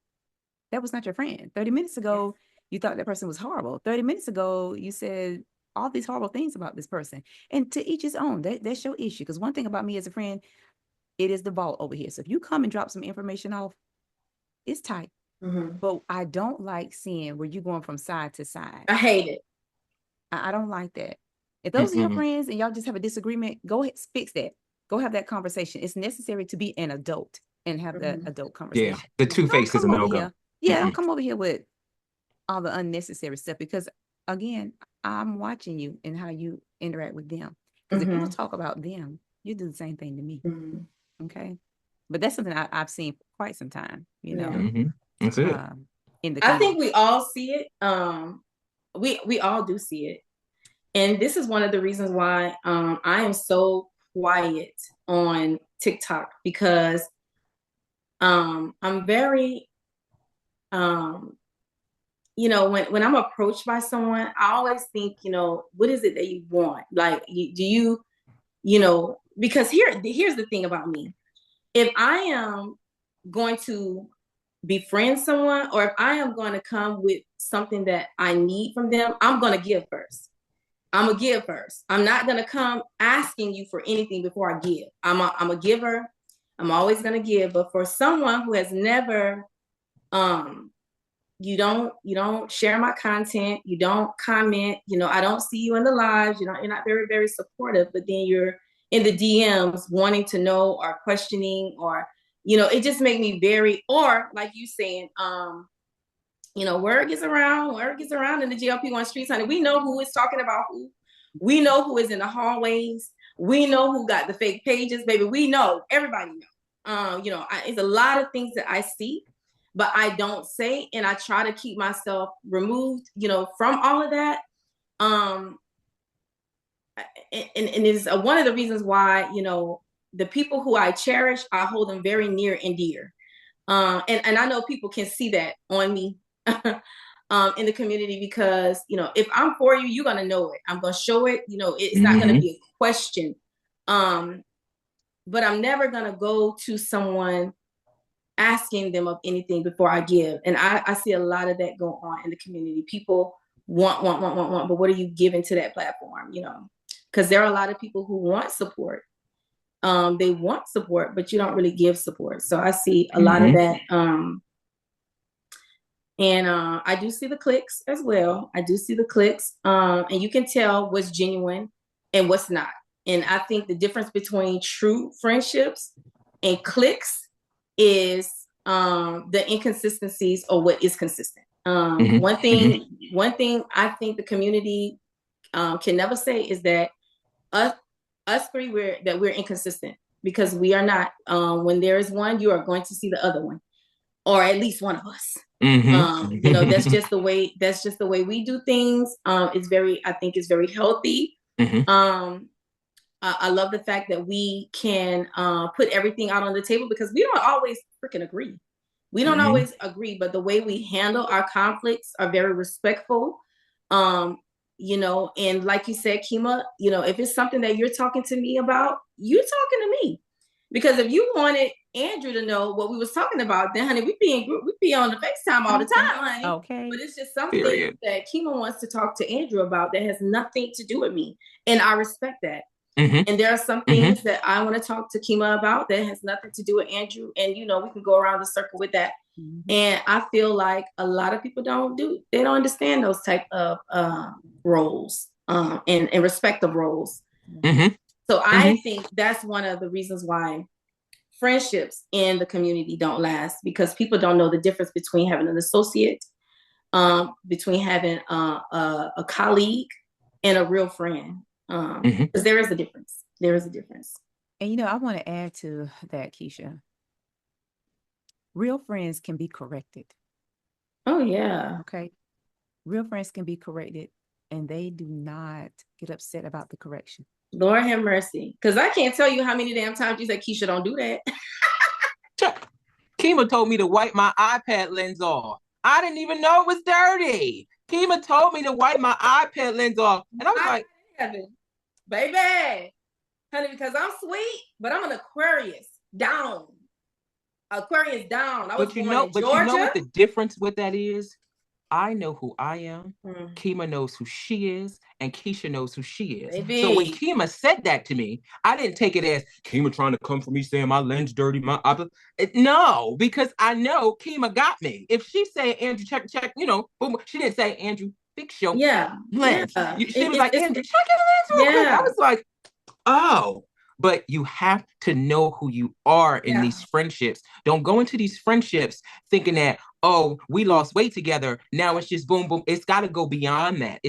that was not your friend. 30 minutes ago, you thought that person was horrible. 30 minutes ago, you said all these horrible things about this person. And to each his own, that's your issue. Because one thing about me as a friend, it is the vault over here. So if you come and drop some information off, it's tight. But I don't like seeing where you're going from side to side. I hate it. I don't like that. If those are your friends and y'all just have a disagreement, go ahead, fix that. Go have that conversation. It's necessary to be an adult and have that adult conversation. Yeah, the two-faced is a no-go. Don't come over here with all the unnecessary stuff, because again, I'm watching you and how you interact with them. Because if you don't talk about them, you do the same thing to me. Okay. But that's something I've seen for quite some time, That's it. I think we all see it. We all do see it. And this is one of the reasons why I am so quiet on TikTok, because I'm very, when I'm approached by someone, I always think, what is it that you want? Like, do you, because here's the thing about me. If I am going to befriend someone, or if I am going to come with something that I need from them, I'm going to give first. I'm going to give first. I'm not going to come asking you for anything before I give. I'm a giver. I'm always going to give. But for someone who has never, you don't share my content, you don't comment, I don't see you in the lives, you're not very, very supportive, but then you're in the DMs wanting to know or questioning or, it just made me very, or like you saying, word gets around in the GLP-1 streets, honey. We know who is talking about who. We know who is in the hallways. We know who got the fake pages, baby. We know, everybody knows. It's a lot of things that I see, but I don't say, and I try to keep myself removed, from all of that. And it is one of the reasons why, the people who I cherish, I hold them very near and dear. And I know people can see that on me in the community, because, if I'm for you, you're going to know it. I'm going to show it, it's not going to be a question. But I'm never going to go to someone asking them of anything before I give. And I see a lot of that go on in the community. People want, but what are you giving to that platform? Because there are a lot of people who want support. They want support, but you don't really give support. So I see a lot of that. And I do see the clicks as well. I do see the clicks. And you can tell what's genuine and what's not. And I think the difference between true friendships and clicks is the inconsistencies or what is consistent. One thing I think the community can never say is that us three, we're inconsistent, because we are not. When there is one, you are going to see the other one, or at least one of us. That's just the way we do things. I think it's very healthy. I love the fact that we can put everything out on the table, because we don't always freaking agree. We don't always agree, but the way we handle our conflicts are very respectful. And like you said, Kima, if it's something that you're talking to me about, you're talking to me. Because if you wanted Andrew to know what we was talking about, then, honey, we be on the FaceTime all the time, honey. Okay. But it's just something that Kima wants to talk to Andrew about that has nothing to do with me. And I respect that. And there are some things that I want to talk to Kima about that has nothing to do with Andrew. And, we can go around the circle with that. And I feel like a lot of people they don't understand those type of roles and respect of roles. So I think that's one of the reasons why friendships in the community don't last, because people don't know the difference between having an associate, between having a colleague and a real friend. Because there is a difference. There is a difference. And I want to add to that, Keisha. Real friends can be corrected. Oh, yeah. Okay. Real friends can be corrected, and they do not get upset about the correction. Lord have mercy. Because I can't tell you how many damn times you said, Keisha, don't do that. Kima told me to wipe my iPad lens off. I didn't even know it was dirty. Kima told me to wipe my iPad lens off. And I was like, baby, honey, because I'm sweet, but I'm an Aquarius down. Aquarius down. But you know what the difference with that is? I know who I am. Kima knows who she is, and Keisha knows who she is. Baby. So when Kima said that to me, I didn't take it as Kima trying to come for me saying my lens dirty. No, because I know Kima got me. If she said, Andrew, check, boom, she didn't say, Andrew, fix your lens. Yeah. She was like, Andrew, check your lens real quick. I was like, oh. But you have to know who you are in these friendships. Don't go into these friendships thinking that, oh, we lost weight together. Now it's just boom, boom. It's got to go beyond that.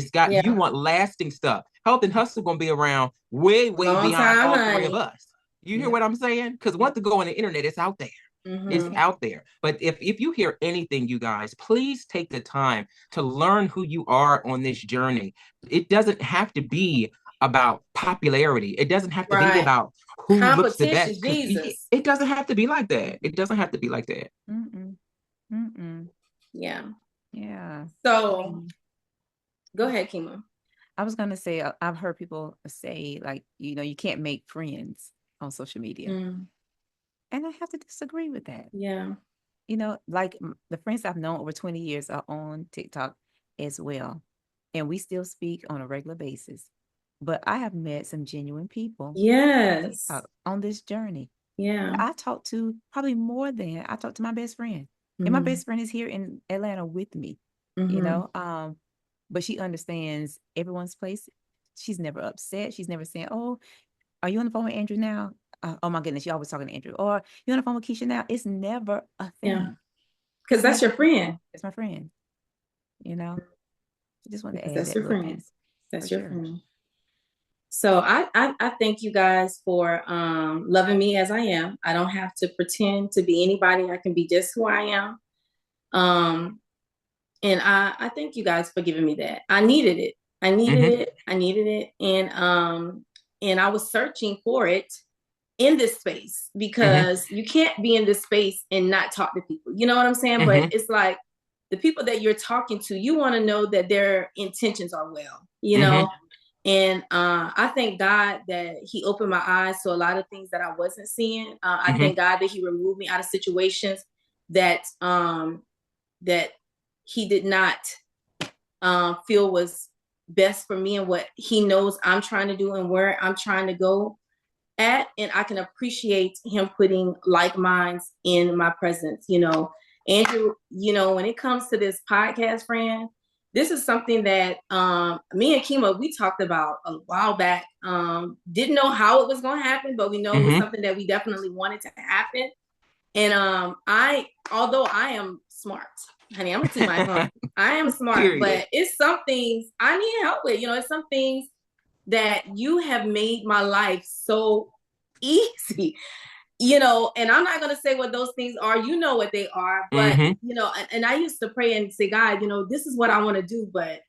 You want lasting stuff. Health and Hustle going to be around way beyond all three of us. You hear what I'm saying? Because once to go on the internet, it's out there. It's out there. But if you hear anything, you guys, please take the time to learn who you are on this journey. It doesn't have to be about popularity. It doesn't have to be about who looks the best. Jesus. It doesn't have to be like that. It doesn't have to be like that. Yeah. So go ahead, Kima. I was going to say, I've heard people say, like, you can't make friends on social media. And I have to disagree with that. Yeah. Like the friends I've known over 20 years are on TikTok as well. And we still speak on a regular basis. But I have met some genuine people on this journey. Yeah. I talk to probably more than I talk to my best friend. And my best friend is here in Atlanta with me, but she understands everyone's place. She's never upset. She's never saying, oh, are you on the phone with Andrew now? oh my goodness, you always talking to Andrew, or you on the phone with Keisha now. It's never a thing. Yeah. Because that's your friend. It's my friend. You know, I just want to add That's that your little friend. piece. That's your friend. So I thank you guys for loving me as I am. I don't have to pretend to be anybody. I can be just who I am. And I thank you guys for giving me that. I needed it. I needed it. And I was searching for it in this space because you can't be in this space and not talk to people. You know what I'm saying? But it's like the people that you're talking to, you want to know that their intentions are well, you know? And I thank God that he opened my eyes to a lot of things that I wasn't seeing. I thank God that he removed me out of situations that that he did not feel was best for me and what he knows I'm trying to do and where I'm trying to go at. And I can appreciate him putting like minds in my presence. You know, Andrew, you know, when it comes to this podcast, friend, this is something that me and Kima, we talked about a while back. Didn't know how it was going to happen, but we know it was something that we definitely wanted to happen. And although I am smart, honey, I'm gonna toot my horn. I am smart, but it's some things I need help with. You know, it's some things that you have made my life so easy. You know, and I'm not gonna say what those things are. You know what they are, but you know, and I used to pray and say, God, you know, this is what I want to do, but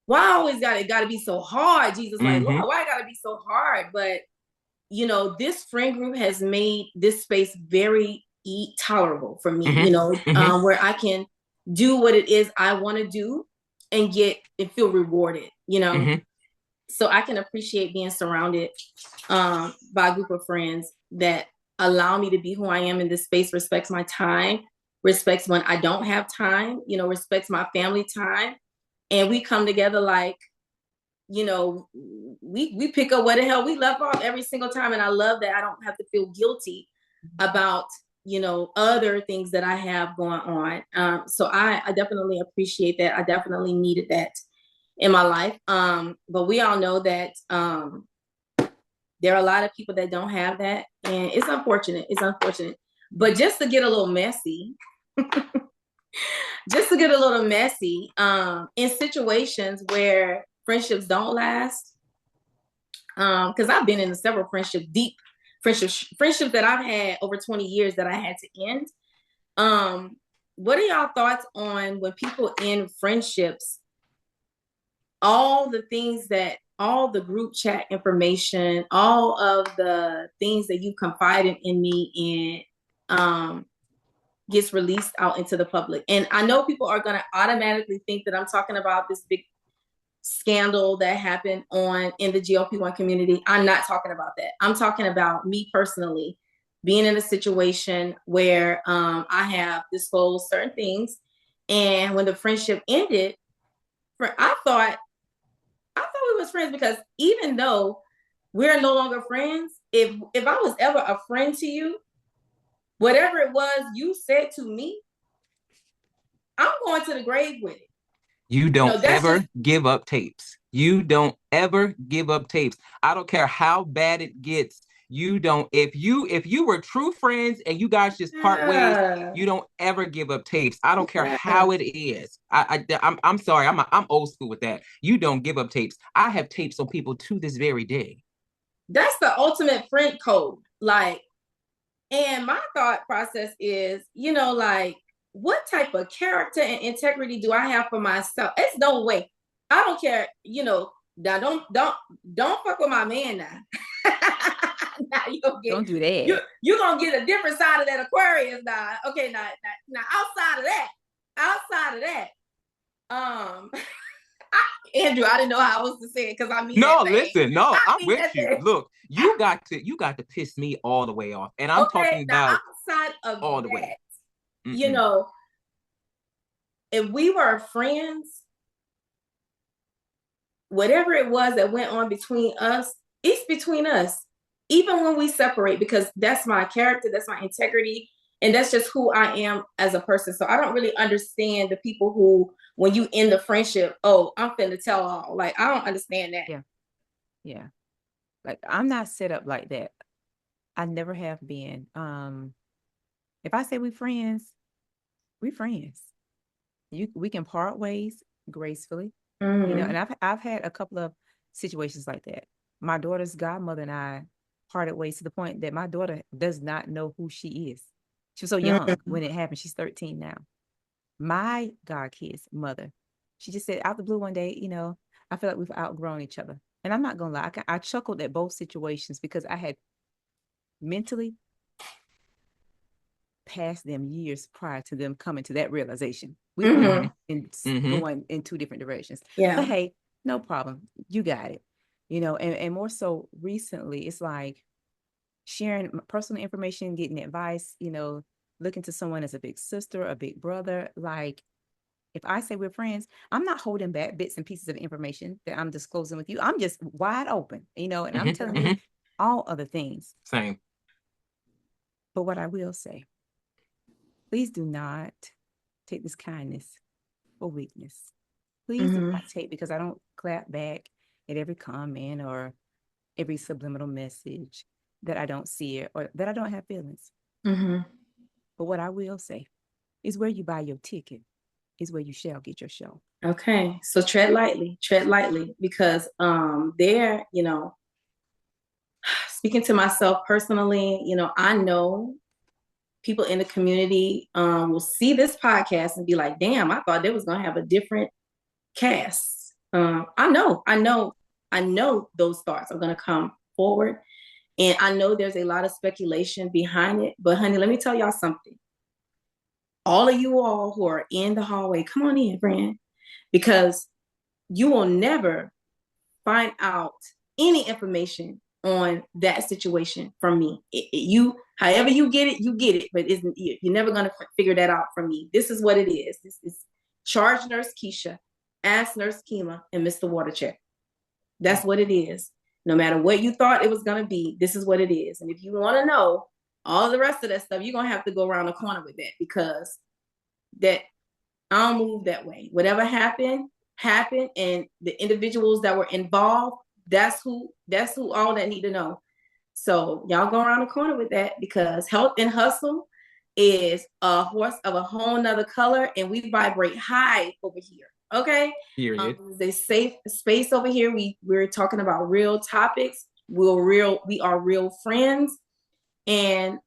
why always got to be so hard? Jesus, like, Lord, why gotta be so hard? But you know, this friend group has made this space very tolerable for me, you know, where I can do what it is I want to do and get and feel rewarded, you know. So I can appreciate being surrounded by a group of friends that allow me to be who I am in this space, respects my time, respects when I don't have time, you know, respects my family time. And we come together like, you know, we pick up what the hell we left off every single time. And I love that I don't have to feel guilty about, you know, other things that I have going on. So I definitely appreciate that. I definitely needed that in my life. But we all know that there are a lot of people that don't have that. And it's unfortunate. It's unfortunate. But just to get a little messy, in situations where friendships don't last, because I've been in several deep friendships that I've had over 20 years that I had to end. What are y'all thoughts on when people end friendships, all the group chat information, all of the things that you confided in me in, gets released out into the public? And I know people are going to automatically think that I'm talking about this big scandal that happened in the GLP-1 community. I'm not talking about that. I'm talking about me personally being in a situation where I have disclosed certain things. And when the friendship ended, I thought we was friends, because even though we're no longer friends, if I was ever a friend to you, whatever it was you said to me, I'm going to the grave with it. You don't ever give up tapes. You don't ever give up tapes. I don't care how bad it gets. You don't. If you were true friends and you guys just part ways, you don't ever give up tapes. I don't care how it is. I'm sorry. I'm old school with that. You don't give up tapes. I have tapes on people to this very day. That's the ultimate friend code. Like, and my thought process is, you know, like, what type of character and integrity do I have for myself? It's no way. I don't care. You know, now don't fuck with my man now. Now don't do that. You're gonna get a different side of that Aquarius now. Okay, now outside of that, Andrew, I didn't know how I was to say it, because I mean, no, listen, no, I'm with you. Look, you got to piss me all the way off, and I'm talking about outside of all that, the way. You know, if we were friends, whatever it was that went on between us, it's between us, even when we separate, because that's my character, that's my integrity, and that's just who I am as a person. So I don't really understand the people who, when you end the friendship, oh, I'm finna tell all. Like, I don't understand that. Yeah. Like, I'm not set up like that. I never have been. If I say we friends, we friends. We can part ways gracefully, you know. And I've had a couple of situations like that. My daughter's godmother and I parted ways to the point that my daughter does not know who she is. She was so young when it happened. She's 13 now. My godkid's mother, she just said out the blue one day, you know, I feel like we've outgrown each other. And I'm not gonna lie, I chuckled at both situations because I had mentally passed them years prior to them coming to that realization. We were going in two different directions. Yeah. But hey, no problem. You got it. You know, and more so recently, it's like sharing personal information, getting advice, you know, looking to someone as a big sister, a big brother. Like, if I say we're friends, I'm not holding back bits and pieces of information that I'm disclosing with you. I'm just wide open, you know, and I'm telling you all other things. Same. But what I will say, please do not take this kindness for weakness. Please do not take, because I don't clap back at every comment or every subliminal message that I don't see it or that I don't have feelings. But what I will say is, where you buy your ticket is where you shall get your show. Okay. So tread lightly, because there, you know, speaking to myself personally, you know, I know people in the community will see this podcast and be like, damn, I thought they was going to have a different cast. I know those thoughts are going to come forward. And I know there's a lot of speculation behind it. But honey, let me tell y'all something. All of you all who are in the hallway, come on in, friend, because you will never find out any information on that situation from me. However you get it, but you're never going to figure that out from me. This is what it is. This is Charge Nurse Keisha, Ask Nurse Kima, and Mr. Watercheck. That's what it is. No matter what you thought it was going to be, this is what it is. And if you want to know all the rest of that stuff, you're going to have to go around the corner with that, because that I don't move that way. Whatever happened, and the individuals that were involved, that's who all that need to know. So y'all go around the corner with that, because Health and Hustle is a horse of a whole nother color, and we vibrate high over here. Okay. Period. There's a safe space over here. We're talking about real topics. We are real friends. And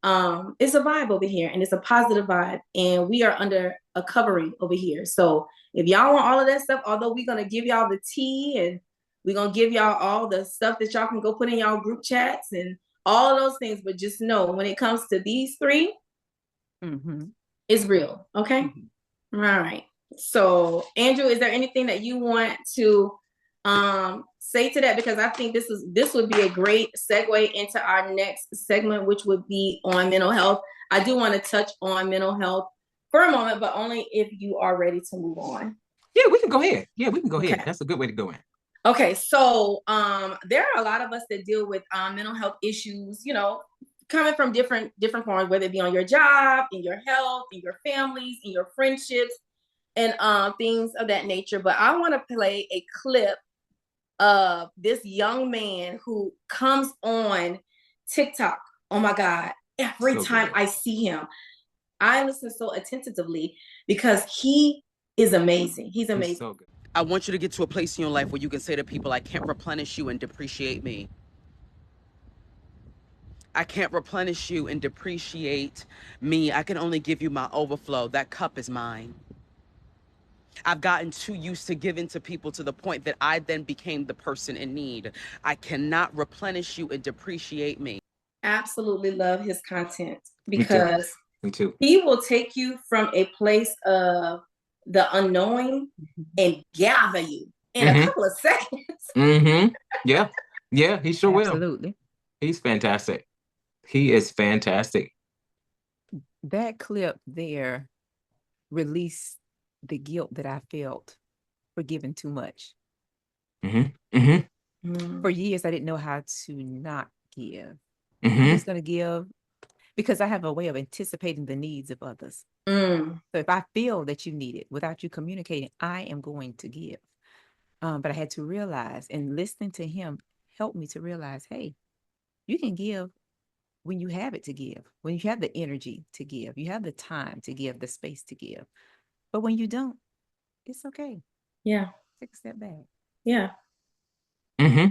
it's a vibe over here, and it's a positive vibe, and we are under a covering over here. So if y'all want all of that stuff, although we're going to give y'all the tea, and we're going to give y'all all the stuff that y'all can go put in y'all group chats and all of those things, but just know when it comes to these three, it's real. Okay. All right. So Andrew, is there anything that you want to say to that? Because I think this would be a great segue into our next segment, which would be on mental health. I do want to touch on mental health for a moment, but only if you are ready to move on. Yeah, we can go ahead. Okay. That's a good way to go in. Okay, so there are a lot of us that deal with mental health issues, you know, coming from different forms, whether it be on your job, in your health, in your families, in your friendships, and things of that nature. But I want to play a clip of this young man who comes on TikTok. Oh my God. Every time I see him, I listen so attentively because he is amazing. He's amazing. He's so good. I want you to get to a place in your life where you can say to people, I can't replenish you and depreciate me. I can't replenish you and depreciate me. I can only give you my overflow. That cup is mine. I've gotten too used to giving to people to the point that I then became the person in need. I cannot replenish you and depreciate me. Absolutely love his content because Me too. He will take you from a place of the unknowing and gather you in a couple of seconds. Yeah, he sure will. Absolutely. He's fantastic. He is fantastic. That clip there released the guilt that I felt for giving too much. For years, I didn't know how to not give. I'm just going to give because I have a way of anticipating the needs of others. So if I feel that you need it without you communicating, I am going to give. But I had to realize, and listening to him helped me to realize, hey, you can give when you have it to give, when you have the energy to give, you have the time to give, the space to give. But when you don't, it's okay. Yeah. Take a step back. Yeah. Mm-hmm.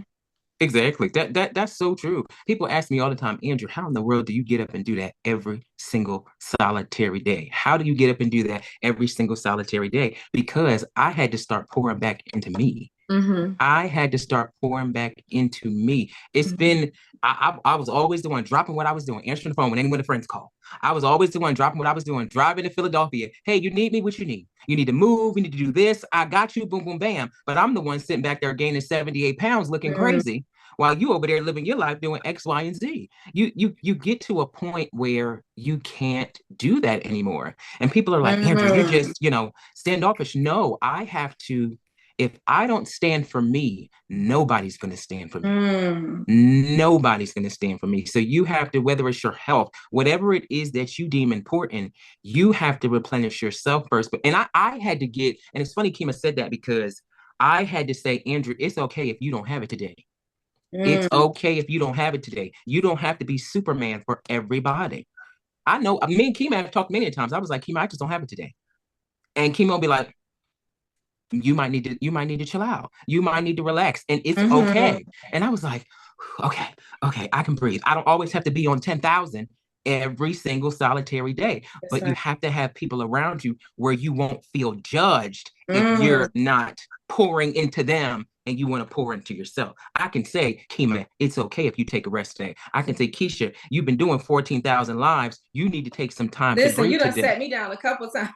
Exactly. That's so true. People ask me all the time, Andrew, how in the world do you get up and do that every single solitary day? How do you get up and do that every single solitary day? Because I had to start pouring back into me. Mm-hmm. I had to start pouring back into me. It's been, I was always the one dropping what I was doing, answering the phone when anyone of friends call. I was always the one dropping what I was doing, driving to Philadelphia. Hey, you need me? What you need? You need to move. You need to do this. I got you. Boom, boom, bam. But I'm the one sitting back there gaining 78 pounds looking crazy while you over there living your life doing X, Y, and Z. You get to a point where you can't do that anymore. And people are like, Andrew, you're just, standoffish. No, I have to. If I don't stand for me, nobody's going to stand for me. Nobody's going to stand for me. So you have to, whether it's your health, whatever it is that you deem important, you have to replenish yourself first. And I had to get, and it's funny Kima said that because I had to say, Andrew, it's okay if you don't have it today. It's okay if you don't have it today. You don't have to be Superman for everybody. I know, me and Kima have talked many times. I was like, Kima, I just don't have it today. And Kima will be like, you might need to chill out. You might need to relax. And it's okay. And I was like, okay, I can breathe. I don't always have to be on 10,000 every single solitary day. But you have to have people around you where you won't feel judged if you're not pouring into them and you want to pour into yourself. I can say, Kima, it's okay if you take a rest day. I can say, Keisha, you've been doing 14,000 lives. You need to take some time to breathe. You done sat me down a couple times.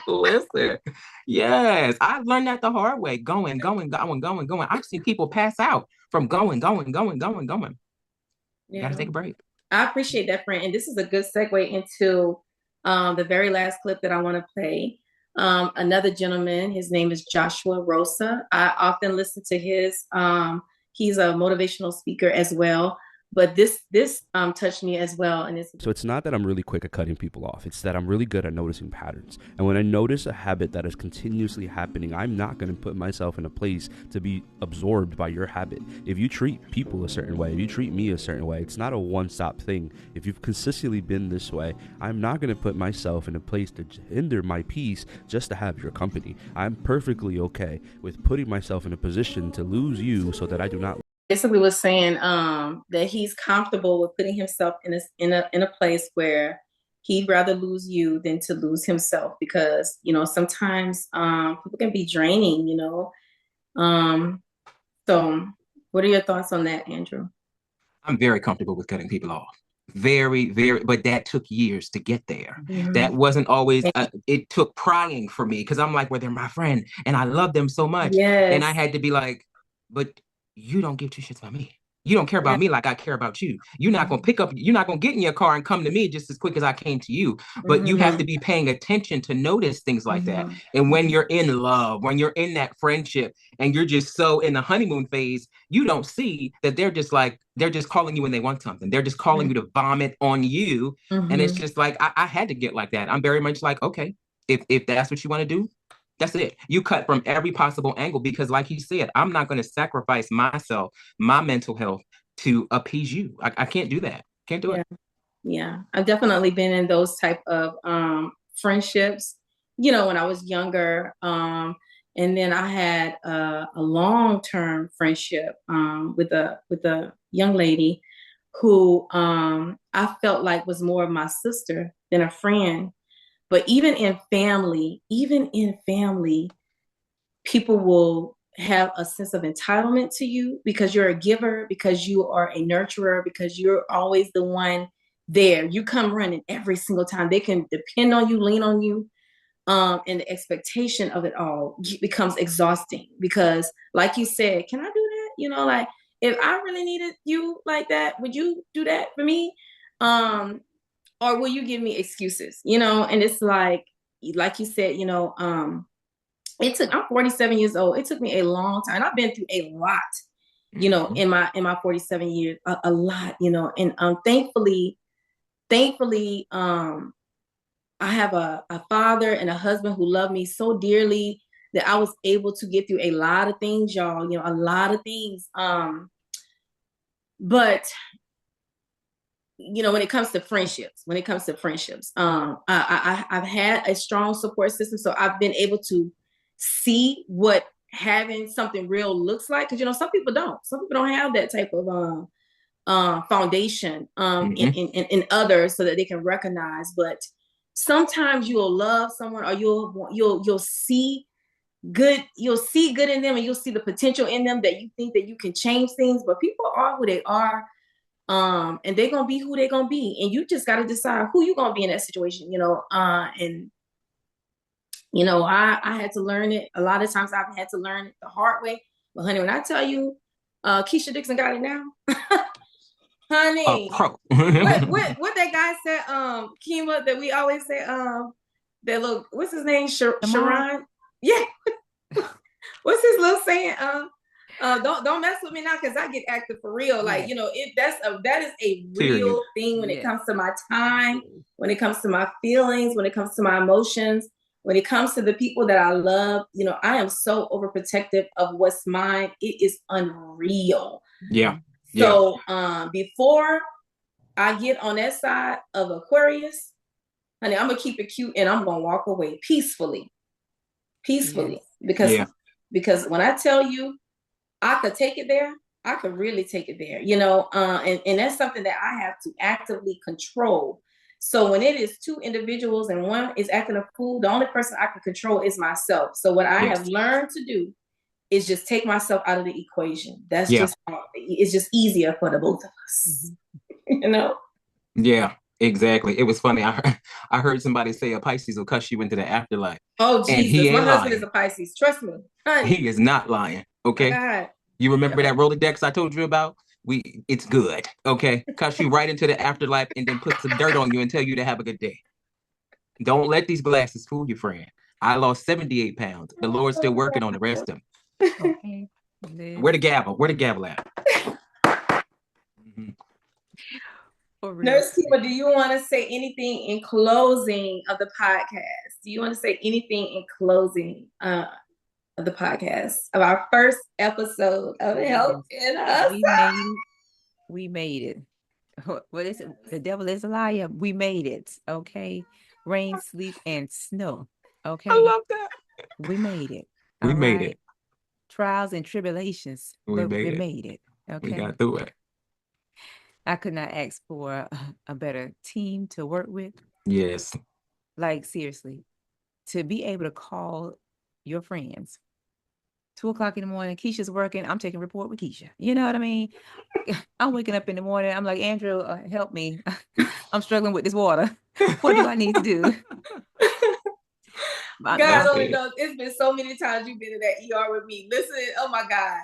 Listen, yes, I learned that the hard way. Going. I've seen people pass out from going. You gotta take a break. I appreciate that, friend. And this is a good segue into the very last clip that I want to play. Another gentleman, his name is Joshua Rosa. I often listen to his, he's a motivational speaker as well. But this touched me as well. And so it's not that I'm really quick at cutting people off. It's that I'm really good at noticing patterns. And when I notice a habit that is continuously happening, I'm not going to put myself in a place to be absorbed by your habit. If you treat people a certain way, if you treat me a certain way, it's not a one-stop thing. If you've consistently been this way, I'm not going to put myself in a place to hinder my peace just to have your company. I'm perfectly okay with putting myself in a position to lose you so that I do not basically was saying that he's comfortable with putting himself in a place where he'd rather lose you than to lose himself, because sometimes people can be draining. So what are your thoughts on that, Andrew? I'm very comfortable with cutting people off. Very, very, but that took years to get there. That wasn't always, it took prying for me, because I'm like, well, they're my friend and I love them so much. And I had to be like, but you don't give two shits about me. You don't care about me like I care about you. You're not going to you're not going to get in your car and come to me just as quick as I came to you. But you have to be paying attention to notice things like that. And when you're in love, when you're in that friendship and you're just so in the honeymoon phase, you don't see that they're just calling you when they want something. They're just calling you to vomit on you. And it's just like, I had to get like that. I'm very much like, okay, if that's what you want to do, that's it. You cut from every possible angle, because like you said, I'm not going to sacrifice myself, my mental health to appease you. I can't do that. Can't do it. Yeah. I've definitely been in those type of friendships, when I was younger. And then I had a long-term friendship with a young lady who I felt like was more of my sister than a friend. But even in family, people will have a sense of entitlement to you because you're a giver, because you are a nurturer, because you're always the one there. You come running every single time. They can depend on you, lean on you. And the expectation of it all becomes exhausting because, like you said, can I do that? Like if I really needed you like that, would you do that for me? Or will you give me excuses? And it's like you said, I'm 47 years old. It took me a long time. I've been through a lot, in my 47 years, a lot, and thankfully, I have a father and a husband who love me so dearly that I was able to get through a lot of things, y'all, a lot of things. But when it comes to friendships, I've had a strong support system. So I've been able to see what having something real looks like. Cause some people don't have that type of, foundation, in others so that they can recognize. But sometimes you'll love someone or you'll see good in them and you'll see the potential in them that you think that you can change things, but people are who they are. And they're gonna be who they're gonna be, and you just got to decide who you're gonna be in that situation. I had to learn it. A lot of times I've had to learn it the hard way. But honey, when I tell you, Keisha Dixon got it now, honey. What that guy said, Kima, that we always say, that little, what's his name, Sharon? Yeah. What's his little saying? Don't mess with me now because I get active for real. Like, that is a real thing when it comes to my time, when it comes to my feelings, when it comes to my emotions, when it comes to the people that I love. I am so overprotective of what's mine. It is unreal. Yeah. So before I get on that side of Aquarius, honey, I'm gonna keep it cute and I'm gonna walk away peacefully. Because when I tell you I could take it there, I could really take it there, and that's something that I have to actively control. So when it is two individuals and one is acting a fool, the only person I can control is myself. So what I have learned to do is just take myself out of the equation. That's it's just easier for the both of us, Yeah, exactly. It was funny. I heard somebody say a Pisces will cuss you into the afterlife. Oh, Jesus. My husband is a Pisces. Trust me. Honey. He is not lying. Okay. Oh, God. You remember that Rolodex I told you about? It's good. Okay. Cuss you right into the afterlife and then put some dirt on you and tell you to have a good day. Don't let these glasses fool you, friend. I lost 78 pounds. The Lord's still working on the rest of them. Okay. Where the gavel? Where the gavel at? Nurse Kima, do you want to say anything in closing of the podcast? Do you want to say anything in closing of the podcast of our first episode of Health and Hustle? We made it. What is it? The devil is a liar. We made it. Okay. Rain, sleep, and snow. Okay. I love that. We made it. We made it. Trials and tribulations. We made it. Okay. We got through it. I could not ask for a better team to work with. Yes. Like, seriously, to be able to call your friends 2:00 in the morning, Keisha's working, I'm taking report with Keisha. You know what I mean? I'm waking up in the morning, I'm like, Andrew, help me. I'm struggling with this water. What do I need to do? God only knows. It's been so many times you've been in that ER with me. Listen, oh my God.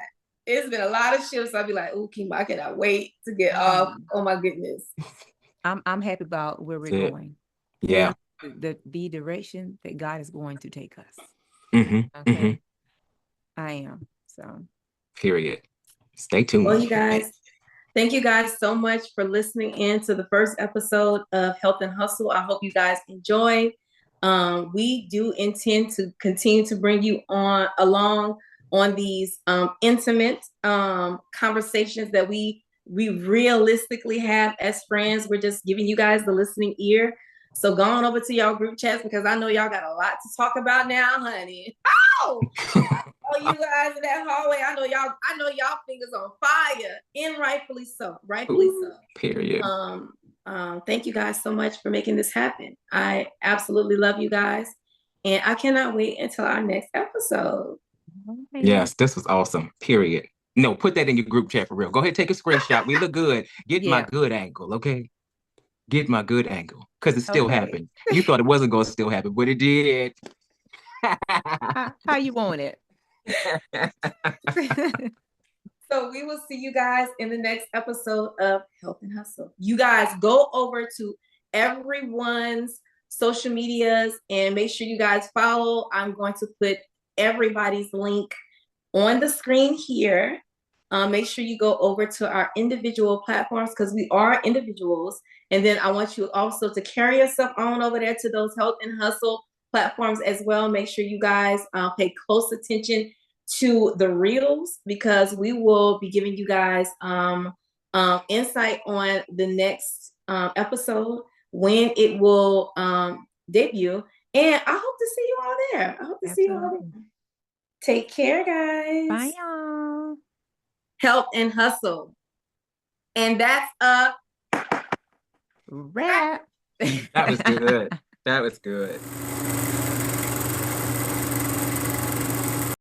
It's been a lot of shifts. I'll be like, oh, Kima, I cannot wait to get off. Oh my goodness. I'm happy about where we're going. Yeah. The direction that God is going to take us. Mm-hmm. Okay. Mm-hmm. I am. So. Period. Stay tuned. Well, you guys, thank you guys so much for listening in to the first episode of Health and Hustle. I hope you guys enjoyed. We do intend to continue to bring you along on these intimate conversations that we realistically have as friends. We're just giving you guys the listening ear. So go on over to y'all group chats because I know y'all got a lot to talk about now, honey. Oh, you guys in that hallway. I know y'all fingers on fire, and rightfully so. Period. Thank you guys so much for making this happen. I absolutely love you guys, and I cannot wait until our next episode. Yes, this was awesome. Period. No, put that in your group chat for real. Go ahead, take a screenshot. We look good. Get my good angle, okay? Get my good angle, because it still happened. You thought it wasn't going to still happen, but it did. How you want it? So we will see you guys in the next episode of Health and Hustle. You guys go over to everyone's social medias and make sure you guys follow. I'm going to put everybody's link on the screen here. Make sure you go over to our individual platforms because we are individuals. And then I want you also to carry yourself on over there to those Health and Hustle platforms as well. Make sure you guys pay close attention to the reels because we will be giving you guys insight on the next episode, when it will debut. And I hope to see you all there. I hope to see you all there. Take care, guys. Bye, y'all. Health and hustle. And that's a wrap. That was good. That was good.